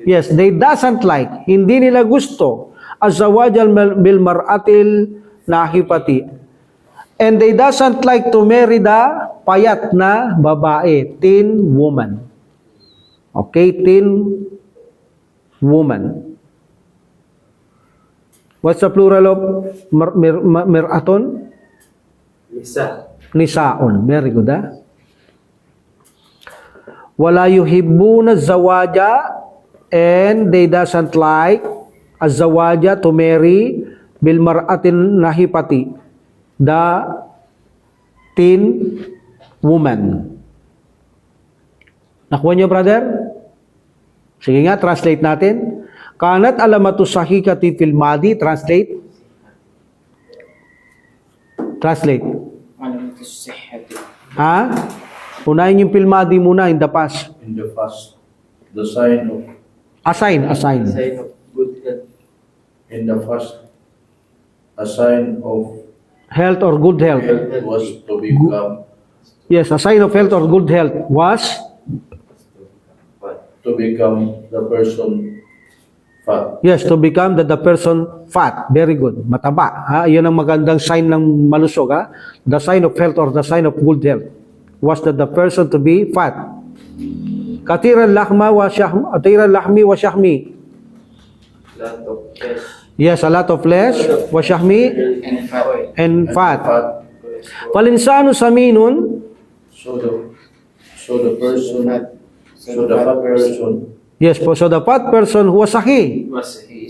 Yes, they doesn't like. Hindi nila gusto. Azawajal bil mar'atil nahipati. And they doesn't like to marry the payat na babae, teen woman. Okay, teen woman. What's the plural of mir'aton? Nisaon. Very good, Wala yuhibbuna zawaja, and they doesn't like azawaja to marry bil mar'atin nahipati, the teen woman. Nakuha niyo, brother? Sige nga, translate natin. Kanat alamatu sahikati fil madi, translate. Translate. Unahin yung fil madi muna, in the past. In the past, the sign of Assign. Sign of good health. in the past, a sign of Health or good health. health was to become Yes, a sign of health or good health was the person fat. yes, to become the person fat. Very good. Mataba. Yun ang magandang sign ng malusog. The sign of health or the sign of good health was that the person to be fat. Katira lahmi wa shahmi. Lot of flesh. Yes, a lot of flesh wa shahmi and fat. Palinsanu saminun. So the fat person, Yes, so the fat person who was sahi. he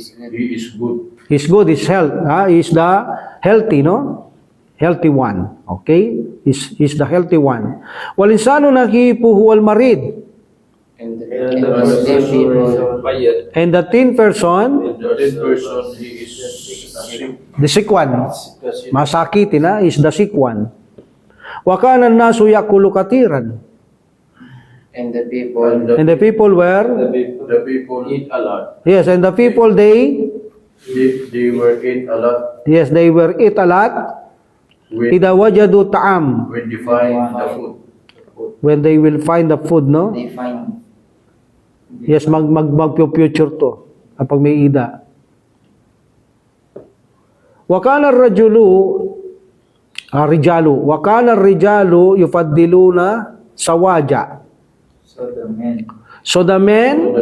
is good. He's good, he's health. He's the healthy, no? Healthy one. Okay? He's the healthy one. Walinsanu nahipu huwal marid. And the And the thin person, The dead person, he is sick. the sick one. Masakit, is the sick one. Wakanan nasu yakulu katiran. and the people And the people were, The people Eat a lot. yes, and the people they were eat a lot were eat a lot. when Ida wajadu ta'am. they find the food. When they will find the food, no? they find Yes, mag-future to kapag may ida. Wakana rijalu yufaddiluna sawaja. So the men So the men,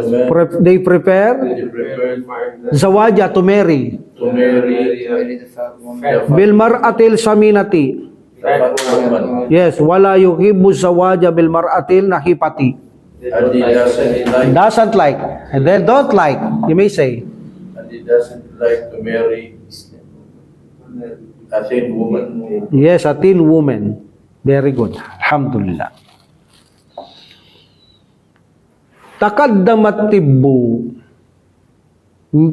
they prepare They prepared zawaja to marry. to marry Marry the fat woman. Bil mar'atil saminati. fat woman. Yes, wala yuhibbu zawaja bil mar'atil nahipati. And he doesn't like, Doesn't like. And they don't like. You may say. and he doesn't like to marry a thin woman. Yes, a teen woman. Very good. Alhamdulillah. Takaddamat tibbu.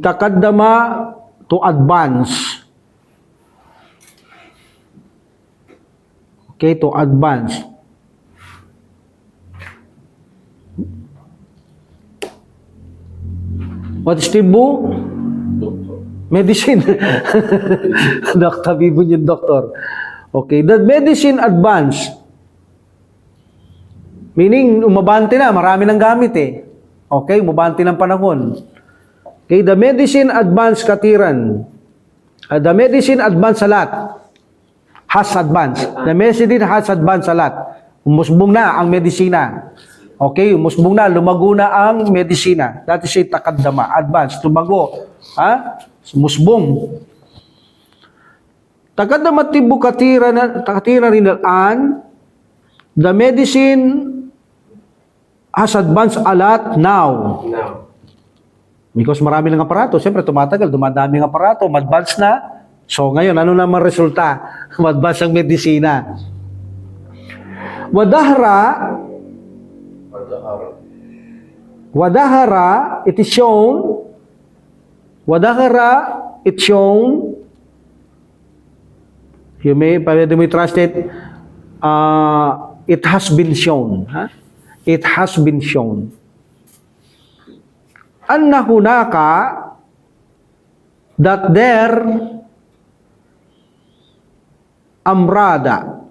Takaddama to advance. Okay, to advance. What is tibbu? Medicine. Dr. Bibon yung doktor. Okay, the medicine advance. Meaning, umabante na, marami ng gamit eh. Okay, umabante ng panahon. Okay, the medicine advance katiran. The medicine advance salat. Has advance. The medicine has advance salat. Umusbong na ang medisina. Okay, umusbong na, lumago na ang medisina. That is it, takaddama. Advance, lumago. Ha? Umusbong. Takaddama tibu katira rin an. The medicine has advanced a lot now. Now, Because marami ng aparato. Siyempre, tumatagal, dumadami ng aparato, ma-advance na. So, ngayon, ano naman resulta? Ma-advance ang medisina. Wadahara, it is shown. Wadahara, it's shown. Pwede mo i-translate, it has been shown. Ha? It has been shown. Anna hunaka, that there amrada.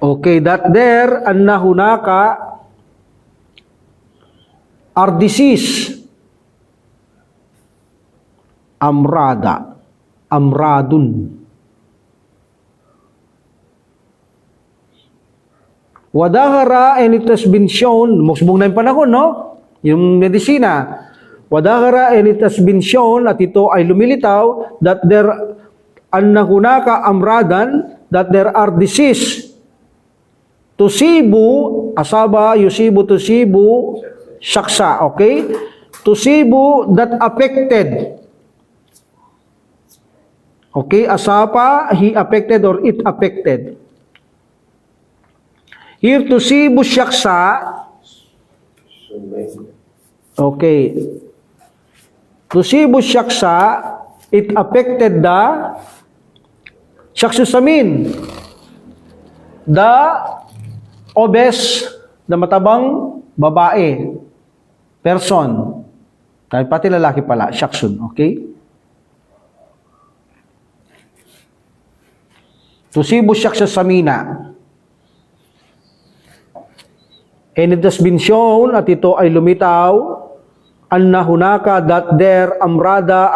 Okay, that there anna hunaka are disease. Amrada. Amradun. Wadahara, and it has been shown, musbong na yung panahon, no? Yung medisina. Wadahara, and it has been shown, at ito ay lumilitaw, that there, annahunaka amradan, that there are disease. Tusibu, asaba, yusibu, tusibu, shaksa, okay? Tusibu, that affected. Okay, asapa, he affected or it affected. Here, tusibu shaksa, okay. Tusibu shaksa, it affected the shaksusamin, the obese, the matabang babae, person, pati lalaki pala, shaksun, okay? Tusibu shaksusamina. And it has been shown, at ito ay lumitaw, anna hunaka, that there amrada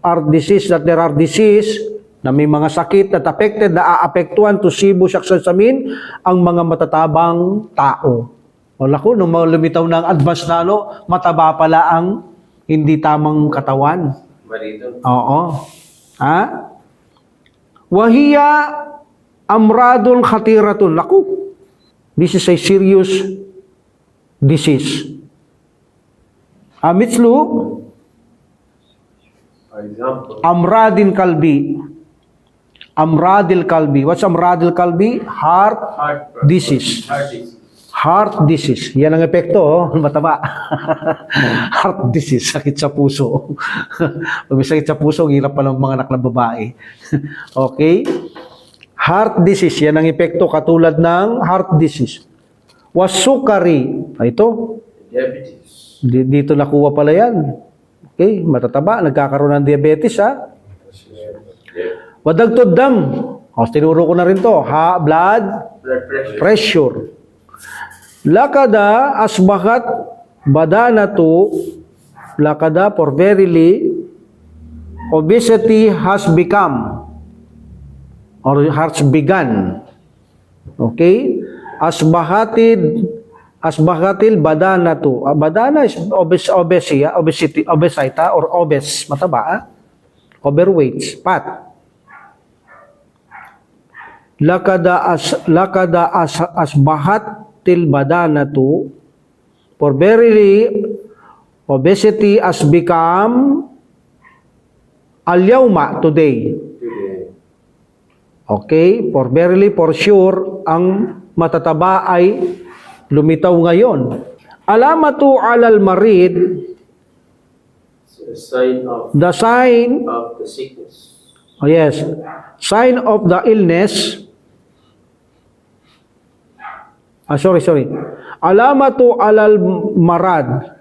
are disease, that there are disease, na may mga sakit na affected, na aapektuhan tusibu shaksusamin, ang mga matatabang tao. Wala ko, nung lumitaw ng advance na mataba pala ang hindi tamang katawan. marito. Oo. Ha? Wahiya amradun khatiratun. Laku. This is a serious disease. Amitslu, For example, amradin kalbi. Amradil kalbi. What's amradil kalbi? Heart disease. Heart disease. Heart disease. Yan ang epekto, mataba. Heart disease, sakit sa puso. Pag may sakit sa puso, hirap pa ng mga anak na babae. Okay? Heart disease, yan ang epekto katulad ng heart disease. Wasukari. Ito, Diabetes. Dito nakuha pala yan. Okay, matataba, nagkakaroon ng diabetes ha. Wadagtod dam. O, tinuro ko na rin to. Blood Blood pressure. pressure. Lakada asbahat badanatu, lakada for verily, obesity has become or has begun. Okay? Asbahatil badanatu. Badana is obesity or obese, mataba, overweight, fat. Lakada asbahatil badanatu, for verily obesity has become al-yawma, today. Okay, for verily, for sure, ang matataba ay lumitaw ngayon. Alamatu alal marid, A sign of the sign, the sickness. oh yes, sign of the illness. Sorry. Alamatu alal marad.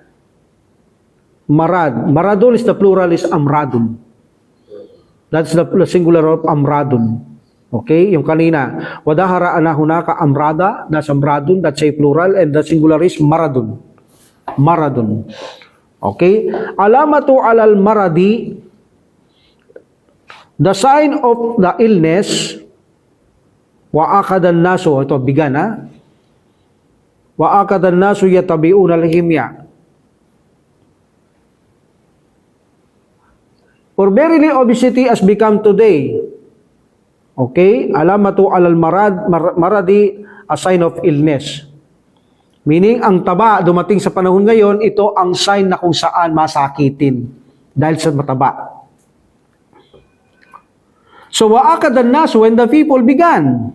Maradun is the plural is amradun. That's the singular of amradun. Okay, yung kanina. Wadahara ana hunaka amrada, that's amradun, that's a plural, and the singular is maradun. Maradun. Okay? Alamatu alal maradi, the sign of the illness, wa akadan nasu, ito bigan ha, wa akadan nasu yatabi'un al-himya. For verily obesity has become today. Okay? Alamatu alal maradi, a sign of illness. Meaning, ang taba dumating sa panahon ngayon, ito ang sign na kung saan masakitin dahil sa mataba. So, wa'akadan nasu, when the people began,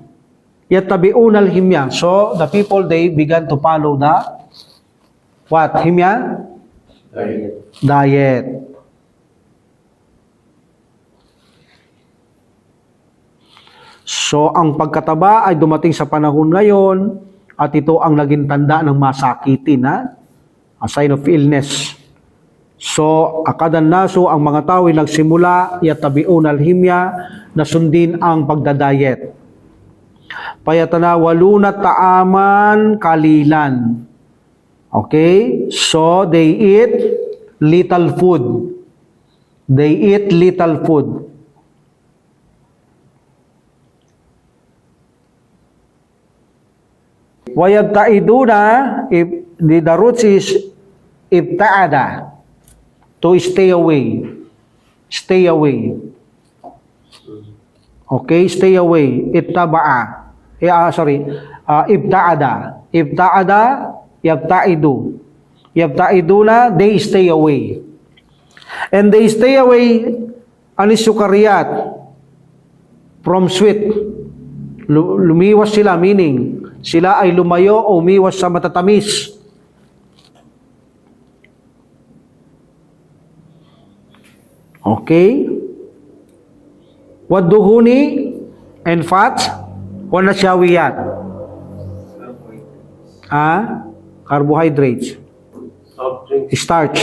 yatabi'un al-himya. So, the people, they began to follow the, what? Himya? Diet. So, ang pagkataba ay dumating sa panahon ngayon at ito ang naging tanda ng masakitin, ha? A sign of illness. So, akadan naso, ang mga tao ay nagsimula, yatabi'un al-himya, na sundin ang pagdadayet. Payatanawaluna ta'aman kalilan. Okay? So, they eat little food. They eat little food. Wayabtaiduna, if the roots is ibtaada, to stay away. Stay away. Okay, stay away. Ittaba'a. Ibtaada. Ibtaada, yabtaidu. Yabtaiduna, they stay away. And they stay away, anisukariat, from sweet. Lumiwas sila, meaning, sila ay lumayo o umiwas sa matatamis. Okay? Waduhuni and fats, wanasyawiyat. Carbohydrates. Soft drinks. Starch.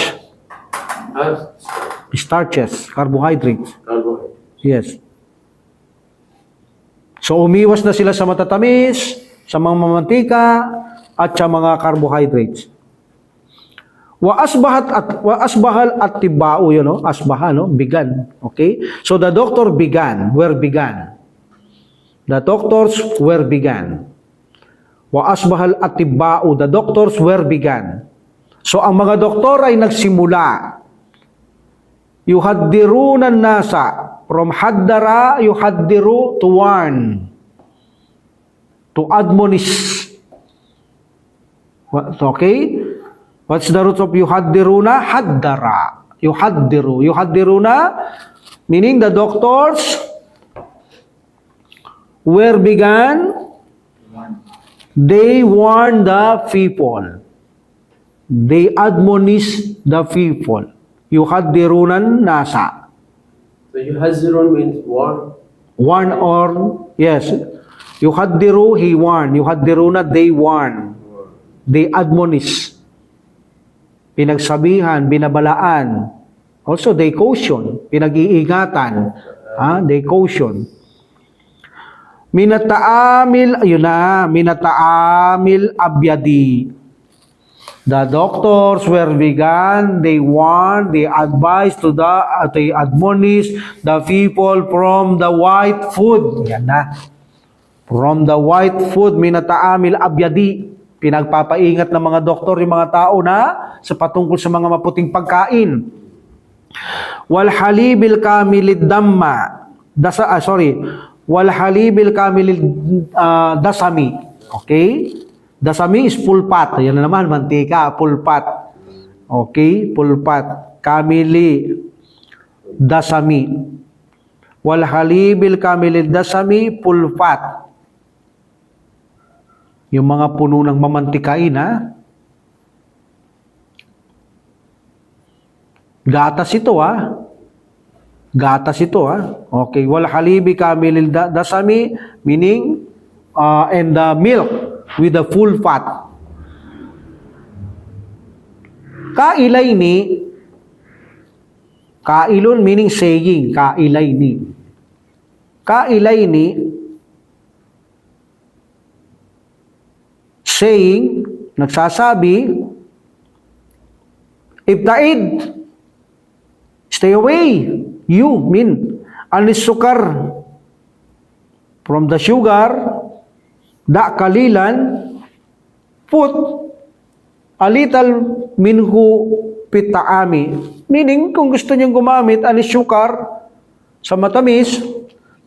Starches, carbohydrates. Carbohydrates. Yes. So umiwas na sila sa matatamis, sa mga mamantika, at sa mga carbohydrates. Wa asbahal at tibao, yun, no? Asbaha, no? Began. Okay? So the doctor began. Where began? The doctors were began. Wa asbahal at tibao. The doctors were began. So ang mga doktor ay nagsimula. Yuhaddirunan nasa. From haddara, yuhaddiru, to warn. To admonish. Okay? What's the root of yuhaddiruna? Haddara. Yuhaddiru. Yuhaddiruna, meaning the doctors were began, they warn the people. They admonish the people. Yuhaddirunan nasa. So yuhazirun means warn. Warn or, yes. Yuhaddiru, he warn. Yuhaddiruna, they warn. They admonish. pinagsabihan, binabalaan. Also, they caution, pinag-iingatan. They caution. Minataamil, ayun na, minataamil abyadi. The doctors were vegan, they warned, they advised they admonish the people from the white food. Yan na. From the white food, minataamil abyadi. Pinagpapaingat ng mga doktor yung mga tao na sa patungkol sa mga maputing pagkain. Wal halibil kamilid damma. Wal halibil kamilid dasami. Okay? Dasami is pulpat. Yan na naman, mantika, pulpat. Okay? Pulpat. Kamili dasami. Wal halibil kamilid dasami, pulpat. Yung mga puno ng mamantikain, ha? Gatas ito, ha? Gatas ito, ha? Okay. Wal halibi kamilil dasami, meaning, and the milk with the full fat. Kailayni, kailon meaning saying, kailayni. Kailayni, saying, nagsasabi, ibtaid, stay away, you mean, anis sukar, from the sugar, da kalilan, put a little minhu pitaami. Meaning, kung gusto niyong gumamit, anis sukar, sa matamis,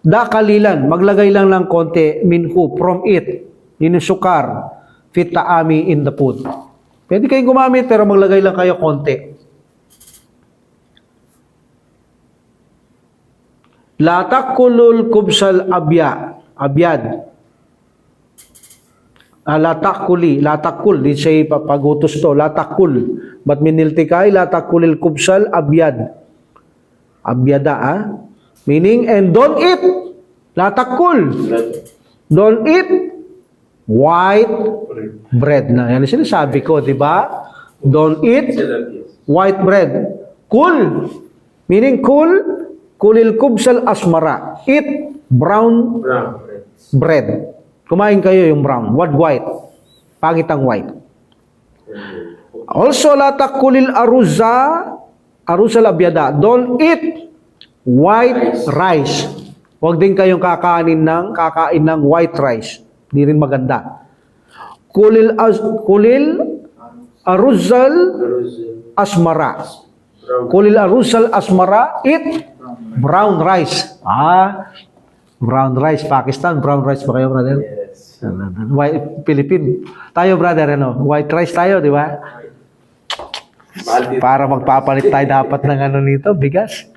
da kalilan, maglagay lang ng konti, minhu, from it, yun yung sukar, pitaami in the food. Pwede kayong gumamit, pero maglagay lang kayo konti. La takulul kubsal abyad. La takul, di siya pagutos to, la takul. But miniltikay, la takulil kubsal abyad. Abyada, meaning, and don't eat, la takul. Don't eat white bread. Na, yan yung sinasabi ko, di ba? Don't eat white bread. Kul, meaning kul, kulil kubsal asmara. Eat brown bread. Kumain kayo yung brown. What white? Pangit ang white. Also, la takulil aruzal abyada. Don't eat white rice. Huwag din kayong kakain ng white rice. Hindi rin maganda. Kulil aruzal asmara. Kulil aruzal asmara. Eat brown rice. Brown rice. Pakistan, brown rice ba kayo, brother? Yes. White, Philippine. Tayo, brother, white rice tayo, di ba? Para magpapalit tayo dapat ng nito, bigas.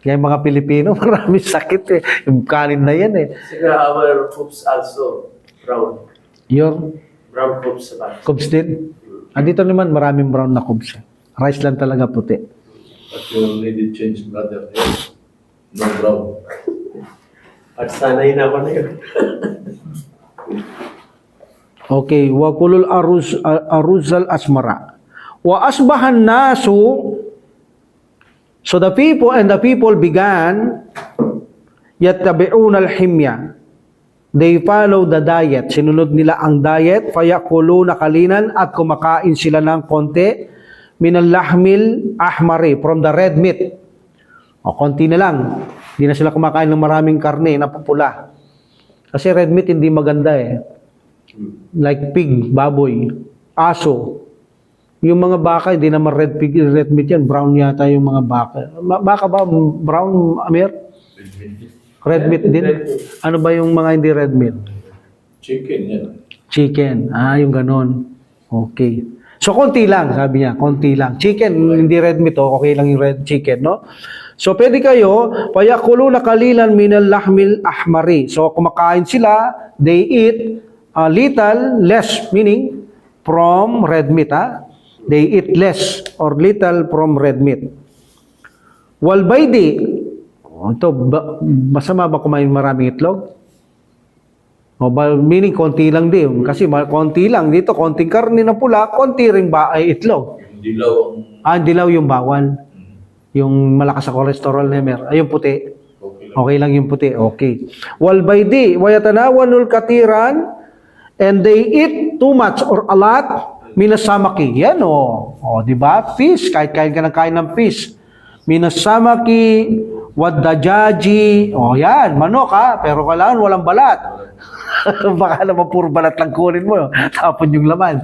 Kaya yung mga Pilipino, maraming sakit eh. Yung kanin na yan eh. Siguro our hoops also brown. Yung Brown hoops ba? cubes din. Dito naman maraming brown na cubes. Rice lang talaga puti. But you already changed, brother. Yes. No brown. At sanay na ako na yun. Okay, wa kulul aruzal asmara. Wa asbahan nasu. So the people began yattabi'un al-himya. They follow the diet. Sinunod nila ang diet, fayakuluna kalinan, at kumakain sila ng konti minal lahmil ahmari, from the red meat. O konti na lang. Hindi na sila kumakain ng maraming karne na pupula. Kasi red meat hindi maganda eh. Like pig, baboy, aso. Yung mga baka, hindi naman red meat yan. Brown yata yung mga baka. Baka ba? Brown, Amir? Red meat din? Ano ba yung mga hindi red meat? Chicken, yan. Chicken. Yung ganon. Okay. So, konti lang, sabi niya. Konti lang. Chicken, hindi red meat. Okay lang yung red chicken, no? So, pwede kayo, payakuluna kalilan minal lahmil ahmari. So, kumakain sila, they eat a little less, meaning from red meat, They eat less or little from red meat. Walbaydi, ito, masama ba kumain maraming itlog? Meaning, konti lang din. Kasi konti lang. Dito, konting karne na pula, konti rin ba ay itlog? Dilaw ang Dilaw yung bawal. Yung malakas sa cholesterol na ay yung puti. okay lang. Okay lang yung puti. Okay. Wal baydi wa yatanawanul katiran and they eat too much or a lot minasamaki. Yan di ba? Fish, kahit kain ka ng kain ng fish. Minasamaki, wadajaji. Yan, manok pero kailangan walang balat. Baka naman puro balat lang kunin mo. Tapon yung laman.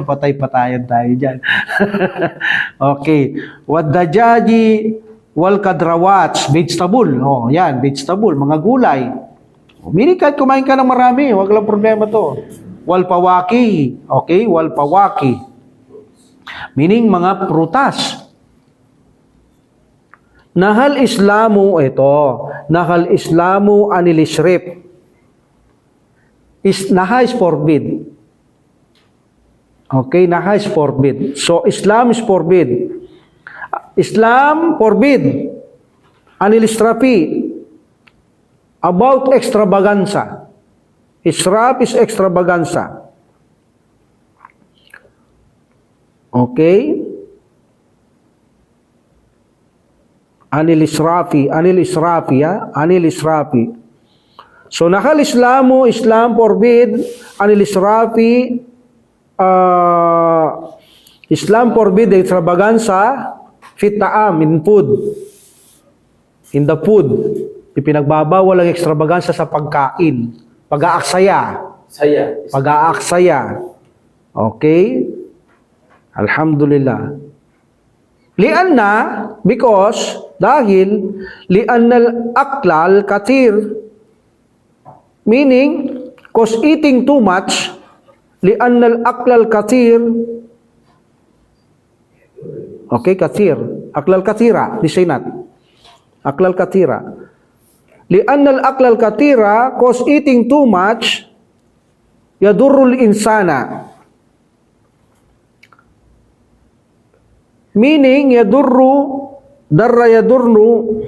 Patay-patayan tayo dyan. Okay. Wadajaji, wal kadrawats, vegetable. Yan, vegetable, mga gulay. Meaning kahit kumain ka ng marami, wag lang problema to. Wal pawaki. Okay, wal pawaki. Meaning mga prutas. Nahal Islamu, Nahal Islamu anil ishrib. Naha is forbid. Okay, naha is forbid. So, Islam is forbid. Islam forbid. Anil israfi. About extravaganza. Israf is extravaganza. Okay? Anil israfi. So, nakal Islamu, Islam forbid, anil israfi, Islam forbid, extravaganza, fit ta'am, in food. In the food. Ipinagbabawal ang extravaganza sa pagkain. Pag-aaksaya. Pag-aaksaya. Okay? Alhamdulillah. Lianna, because, dahil, lianna al-aklal katir, meaning, cause eating too much, lianna al-aklal katir, okay, katir, aklal katira, this say not, aklal katira, lianna al-aklal katira, cause eating too much, yadurrul insana, meaning, yadurru, darra yadurnu,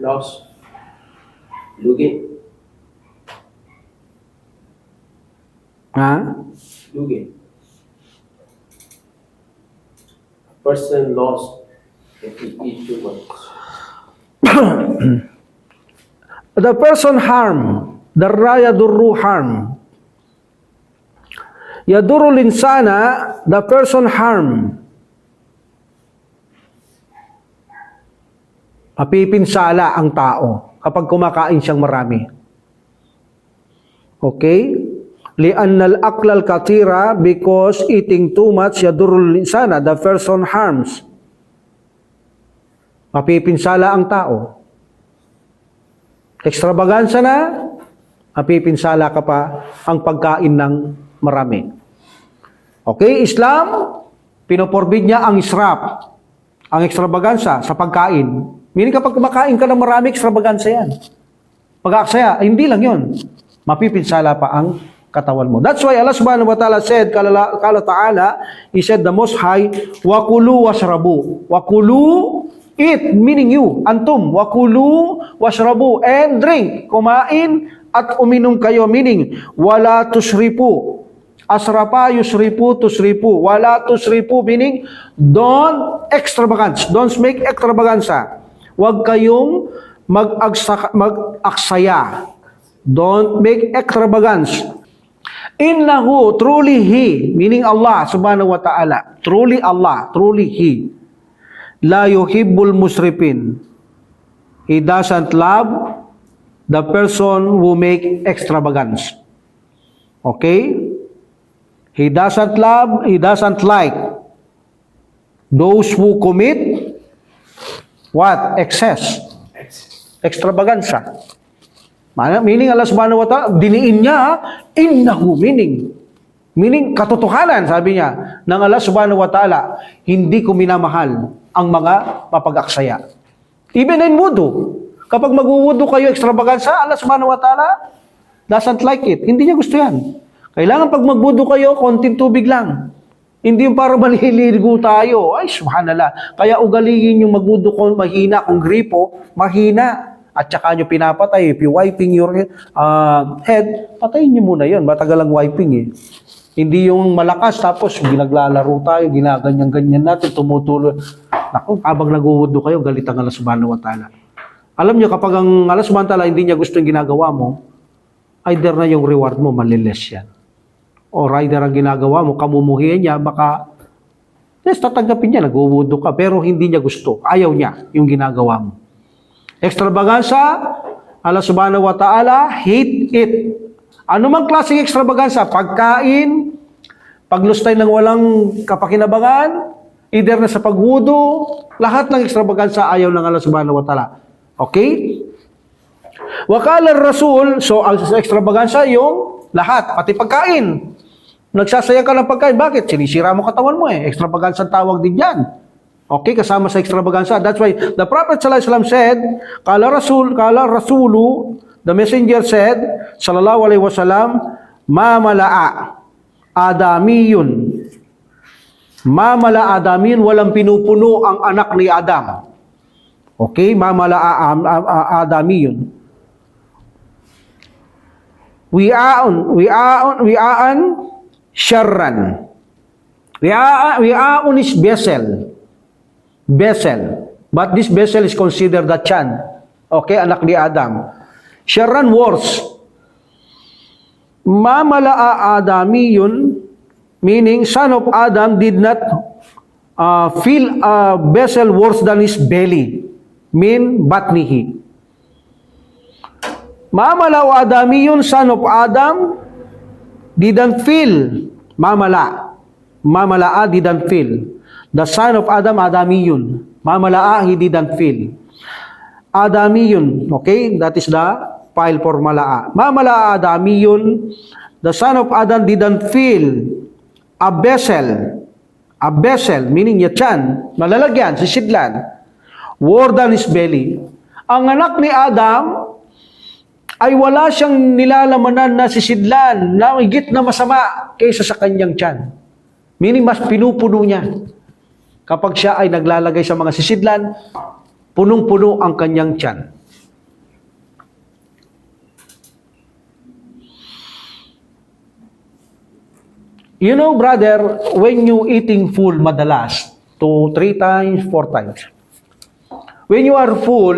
Loss. Lugi. Lugi. A person lost if he eats too much. The person harm, darra yadurru harm. Yadurul insana, the person harm. Mapipinsala ang tao kapag kumakain siyang marami. Okay? Li'anna al-akla al-katira, because eating too much yadurul insana, the person harms. Mapipinsala ang tao. Extravaganza na, mapipinsala ka pa ang pagkain ng marami. Okay, Islam, pinoforbid niya ang israf, ang extravaganza sa pagkain. Meaning kapag kumakain ka ng marami, extravaganza yan. Pag-aaksaya, hindi lang yun. Mapipinsala pa ang katawan mo. That's why Allah subhanahu wa ta'ala said, kala ta'ala, He said the Most High, wakulu washrabu. Wakulu, eat, meaning you, antum. Wakulu washrabu, and drink. Kumain at uminom kayo, meaning, wala tusripu. Asrapa, yusripu, tusripu. Wala tusripu, meaning, don't extravagance. Don't make extravaganza. Huwag kayong mag-aksaya. Don't make extravagance. Innahu, truly He, meaning Allah subhanahu wa ta'ala, truly Allah, truly He, la yuhibbul musrifin. He doesn't love the person who make extravagance. Okay? He doesn't love, He doesn't like those who commit what? Excess. Extravaganza. Meaning Allah subhanahu wa ta'ala, diniin niya, innahu, meaning katotohanan, sabi niya, ng Allah subhanahu wa ta'ala, hindi ko minamahal ang mga mapag-aksaya. Even in wudu, kapag mag-wudu kayo extravaganza, Allah subhanahu wa ta'ala doesn't like it. Hindi niya gusto yan. Kailangan pag mag-wudu kayo, konting tubig lang. Hindi yung para maliligo tayo. Ay, subhanallah. Kaya ugaliin yung magbudo kung mahina, kung gripo, mahina. at saka nyo pinapatay, if you wiping your head, patayin nyo muna yun. Matagal ang wiping eh. Hindi yung malakas, tapos ginaglalaro tayo, ginaganyan-ganyan natin, tumutulo. Naku, habang nag-uwudo kayo, galit ang Allah subhanahu wa ta'ala. Alam nyo, kapag ang Allah subhanahu wa ta'ala hindi niya gusto yung ginagawa mo, either na yung reward mo, maliles yan. Or either ang ginagawa mo, kamumuhian niya, baka, yes, tatanggapin niya, nag-uwudo ka, pero hindi niya gusto. Ayaw niya yung ginagawa mo. Extravaganza, Allah subhanahu wa ta'ala, hate it. Ano mang klaseng extravaganza? Pagkain, paglustay ng walang kapakinabangan, either na sa pagwudo, lahat ng extravaganza ayaw ng Allah subhanahu wa ta'ala. Okay? Wakala Rasul, so ang extravaganza yung lahat, pati pagkain. Nagsasayang ka ng pagkain, bakit? Sinisira mo katawan mo eh. Extravaganza tawag din yan. Okay, kasama sa extravaganza. That's why the Prophet sallallahu alaihi wasallam said, kala Rasulu, the messenger said, sallallahu alaihi wasallam, mamala'a adamiyun. Mamala adamiyun, walang pinupuno ang anak ni Adam. Okay, mamala'a adamiyun. Wi'aan syarran. Wi'aun is vessel. But this vessel is considered the chan. Okay, anak ni Adam. Syarran worse. Mamala'a adamiyun, meaning son of Adam did not fill a vessel worse than his belly. Mean batnihi. Mamala adamiyun, son of Adam, didn't feel. Mamala'a didn't feel. The son of Adam, adamiyun. Mamala'a, he didn't feel. Adamiyun, okay? That is the file for mala'a. Mamala'a adamiyun, the son of Adam didn't feel a vessel, meaning yachan, malalagyan, sisidlan, more than his belly. Ang anak ni Adam, ay wala siyang nilalamanan na sisidlan, na higit na masama kaysa sa kanyang tiyan. Meaning, mas pinupuno niya. Kapag siya ay naglalagay sa mga sisidlan, punong-puno ang kanyang tiyan. You know, brother, when you eating full madalas, 2, 3 times, 4 times, when you are full,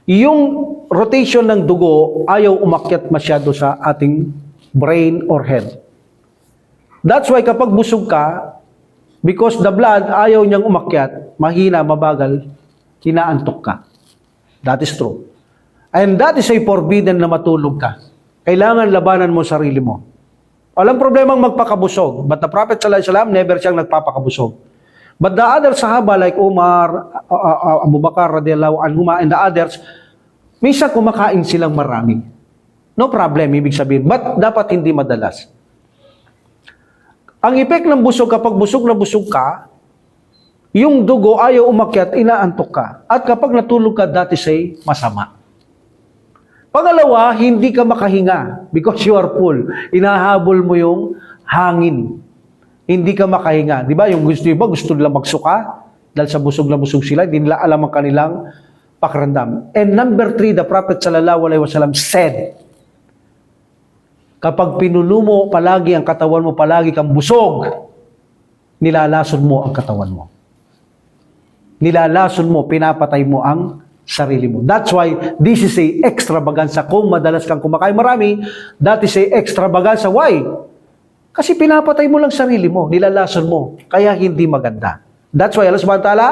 yung rotation ng dugo ayaw umakyat masyado sa ating brain or head. That's why kapag busog ka, because the blood ayaw niyang umakyat, mahina, mabagal, inaantok ka. That is true. And that is a forbidden na matulog ka. Kailangan labanan mo sarili mo. Walang problemang magpakabusog. But the Prophet sallallahu alaihi wasallam never siyang nagpapakabusog. But the other Sahaba like Umar, Abu Bakar radhiyallahu anhuma, and the others, minsan kumakain silang marami. No problem, ibig sabihin. But dapat hindi madalas. Ang effect ng busog, kapag busog na busog ka, yung dugo ayaw umakyat, inaantok ka. At kapag natulog ka, dati say masama. Pangalawa, hindi ka makahinga because you are full. Inahabol mo yung hangin. Hindi ka makahinga. Di ba? Yung gusto nila magsuka dahil sa busog na busog sila, hindi nila alam ang kanilang pakiramdam. And number 3, the Prophet sallallahu alaihi wasallam said, kapag pinuno mo palagi ang katawan mo, palagi kang busog, nilalason mo ang katawan mo. Nilalason mo, pinapatay mo ang sarili mo. That's why this is a extravaganza. Kung madalas kang kumakain marami, that is a extravaganza. Why? Kasi pinapatay mo lang sarili mo, nilalason mo. Kaya hindi maganda. That's why Allah subhanahu wa ta'ala,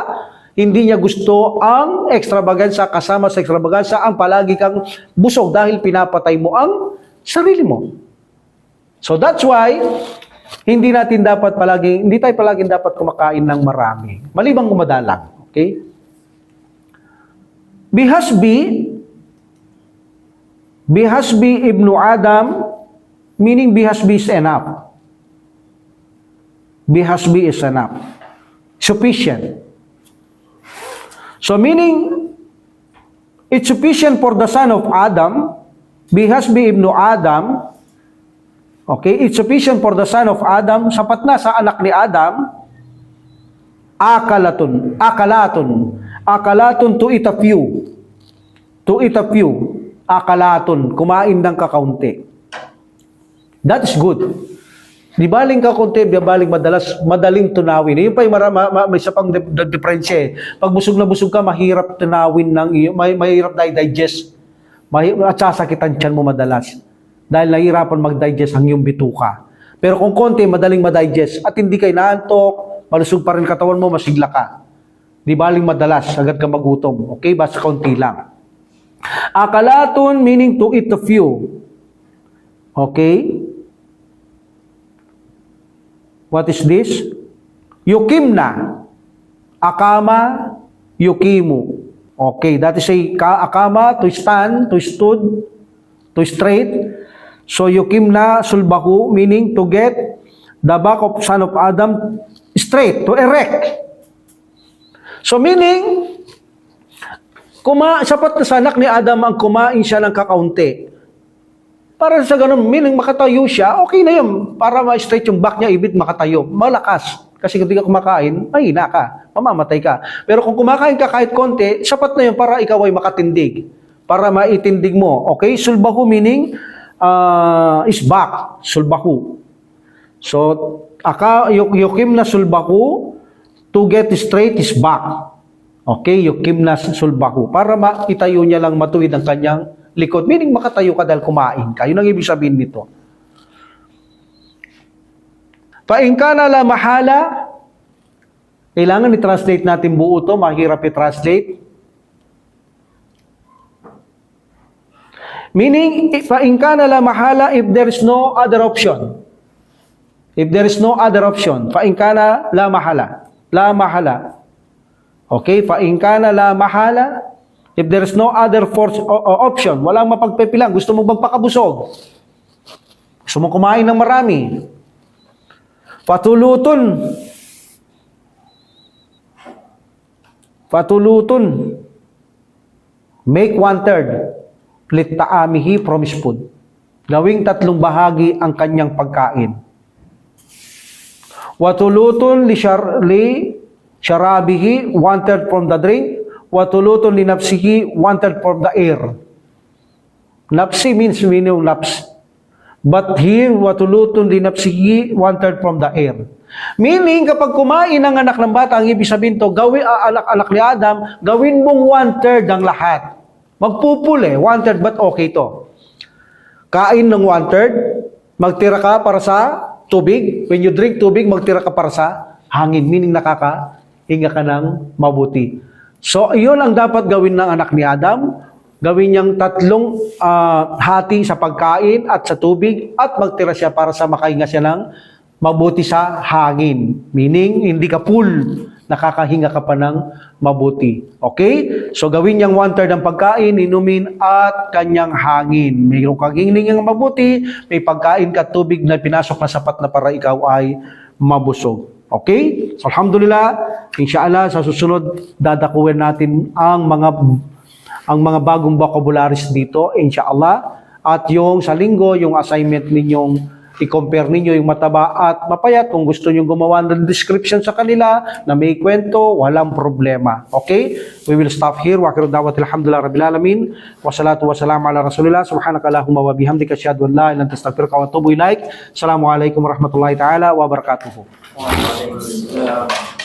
hindi niya gusto ang extravaganza, kasama sa extravaganza, ang palagi kang busog dahil pinapatay mo ang sarili mo. So that's why, hindi tayo palaging dapat kumakain ng marami. Malibang kumadalang. Okay? Bihasbi ibnu Adam, meaning bihasbi is enough. Bihasbi is enough. Sufficient. So meaning, it's sufficient for the son of Adam, bihasbi ibnu Adam, okay, it's sufficient for the son of Adam, sapat na sa anak ni Adam, akalatun. Akalatun, to eat a few. To eat a few. Akalatun, kumain ng kakaunti. That is good. Di baling kakaunti, di baling madaling tunawin. Yun pa yung may isa pang diferensya eh. Pag busog na busog ka, mahirap tunawin mahirap digest. At sasakitan tiyan mo madalas. Dahil nahihirapan mag-digest ang iyong bituka. Pero kung konti, madaling ma-digest. At hindi kayo naantok, malusog pa rin katawan mo, masigla ka. Di baling madalas, agad ka magutom. Okay? Basta konti lang. Akalatun, meaning to eat a few. Okay? What is this? Yukimna. Akama, yukimu. Okay, that is a akama, to stand, to stood, to straight. So yukimna sulbahu, meaning to get the back of son of Adam straight, to erect. So meaning, sapat na sa anak ni Adam ang kumain siya ng kakaunti. Para sa ganun, meaning makatayo siya, okay na yun. Para ma-straight yung back niya, ibig makatayo. Malakas. Kasi kung di ka kumakain, mahina ka. Mamamatay ka. Pero kung kumakain ka kahit konti, sapat na yun para ikaw ay makatindig. Para maitindig mo. Okay? Sulbahu meaning is back. Sulbahu. So, yukim na sulbahu, to get straight is back. Okay? Yukim na sulbahu. Para maitayo niya lang matuwid ang kanyang likod. Meaning makatayo ka dahil kumain ka. Yun ang ibig sabihin nito. Fa-in kana la mahala, kailangan i-translate natin buo ito. Mahirap i-translate. Meaning, fa-in kana la mahala, if there is no other option. If there is no other option. Fa-in kana la mahala. La mahala. Okay? Fa-in kana la mahala, if there is no other option, walang mapagpepilang, gusto mo bang pakabusog? Gusto mo kumain ng marami? Fatulutun. Make 1/3. Lit ta'amihi from his food. Gawing 3 bahagi ang kanyang pagkain. Watulutun li sharabihi, 1/3 from the drink. Watulutun li nafsihi, 1/3 from the air. Nafsi means yung naps. But here, watulutun li nafsihi, 1/3 from the air. Meaning, kapag kumain ng anak ng bata, ang ibig sabihin to, anak ni Adam, gawin mong 1/3 ang lahat. Magpupul 1/3, but okay to. Kain ng 1/3, magtira ka para sa tubig. When you drink tubig, magtira ka para sa hangin. Meaning, nakakahinga ka ng mabuti. So, iyon ang dapat gawin ng anak ni Adam. Gawin niyang 3 hati sa pagkain at sa tubig at magtira siya para sa makahinga siya ng mabuti sa hangin. Meaning, hindi ka full, nakakahinga ka pa ng mabuti. Okay? So, gawin niyang 1/3 ang pagkain, inumin at kanyang hangin. Mayroong kang hininga ng mabuti, may pagkain ka tubig na pinasok na sapat na para ikaw ay mabusog. Okay? So, alhamdulillah, inshallah, sa susunod, dadakuin natin ang mga bagong vocabularies dito, inshallah. At yung sa linggo, yung assignment ninyong i-compare ninyo yung mataba at mapayat. Kung gusto nyo gumawa ng description sa kanila na may kwento, walang problema. Okay? We will stop here. Wa akhiru da'wati alhamdulillah rabbil alamin. Wassalatu wassalamu ala rasulillah. Subhanaka Allahumma wa bihamdika asyhadu an la ilaha illa anta astaghfiruka wa atubu ilaik. Assalamualaikum warahmatullahi taala wabarakatuh. Waalaikumsalam.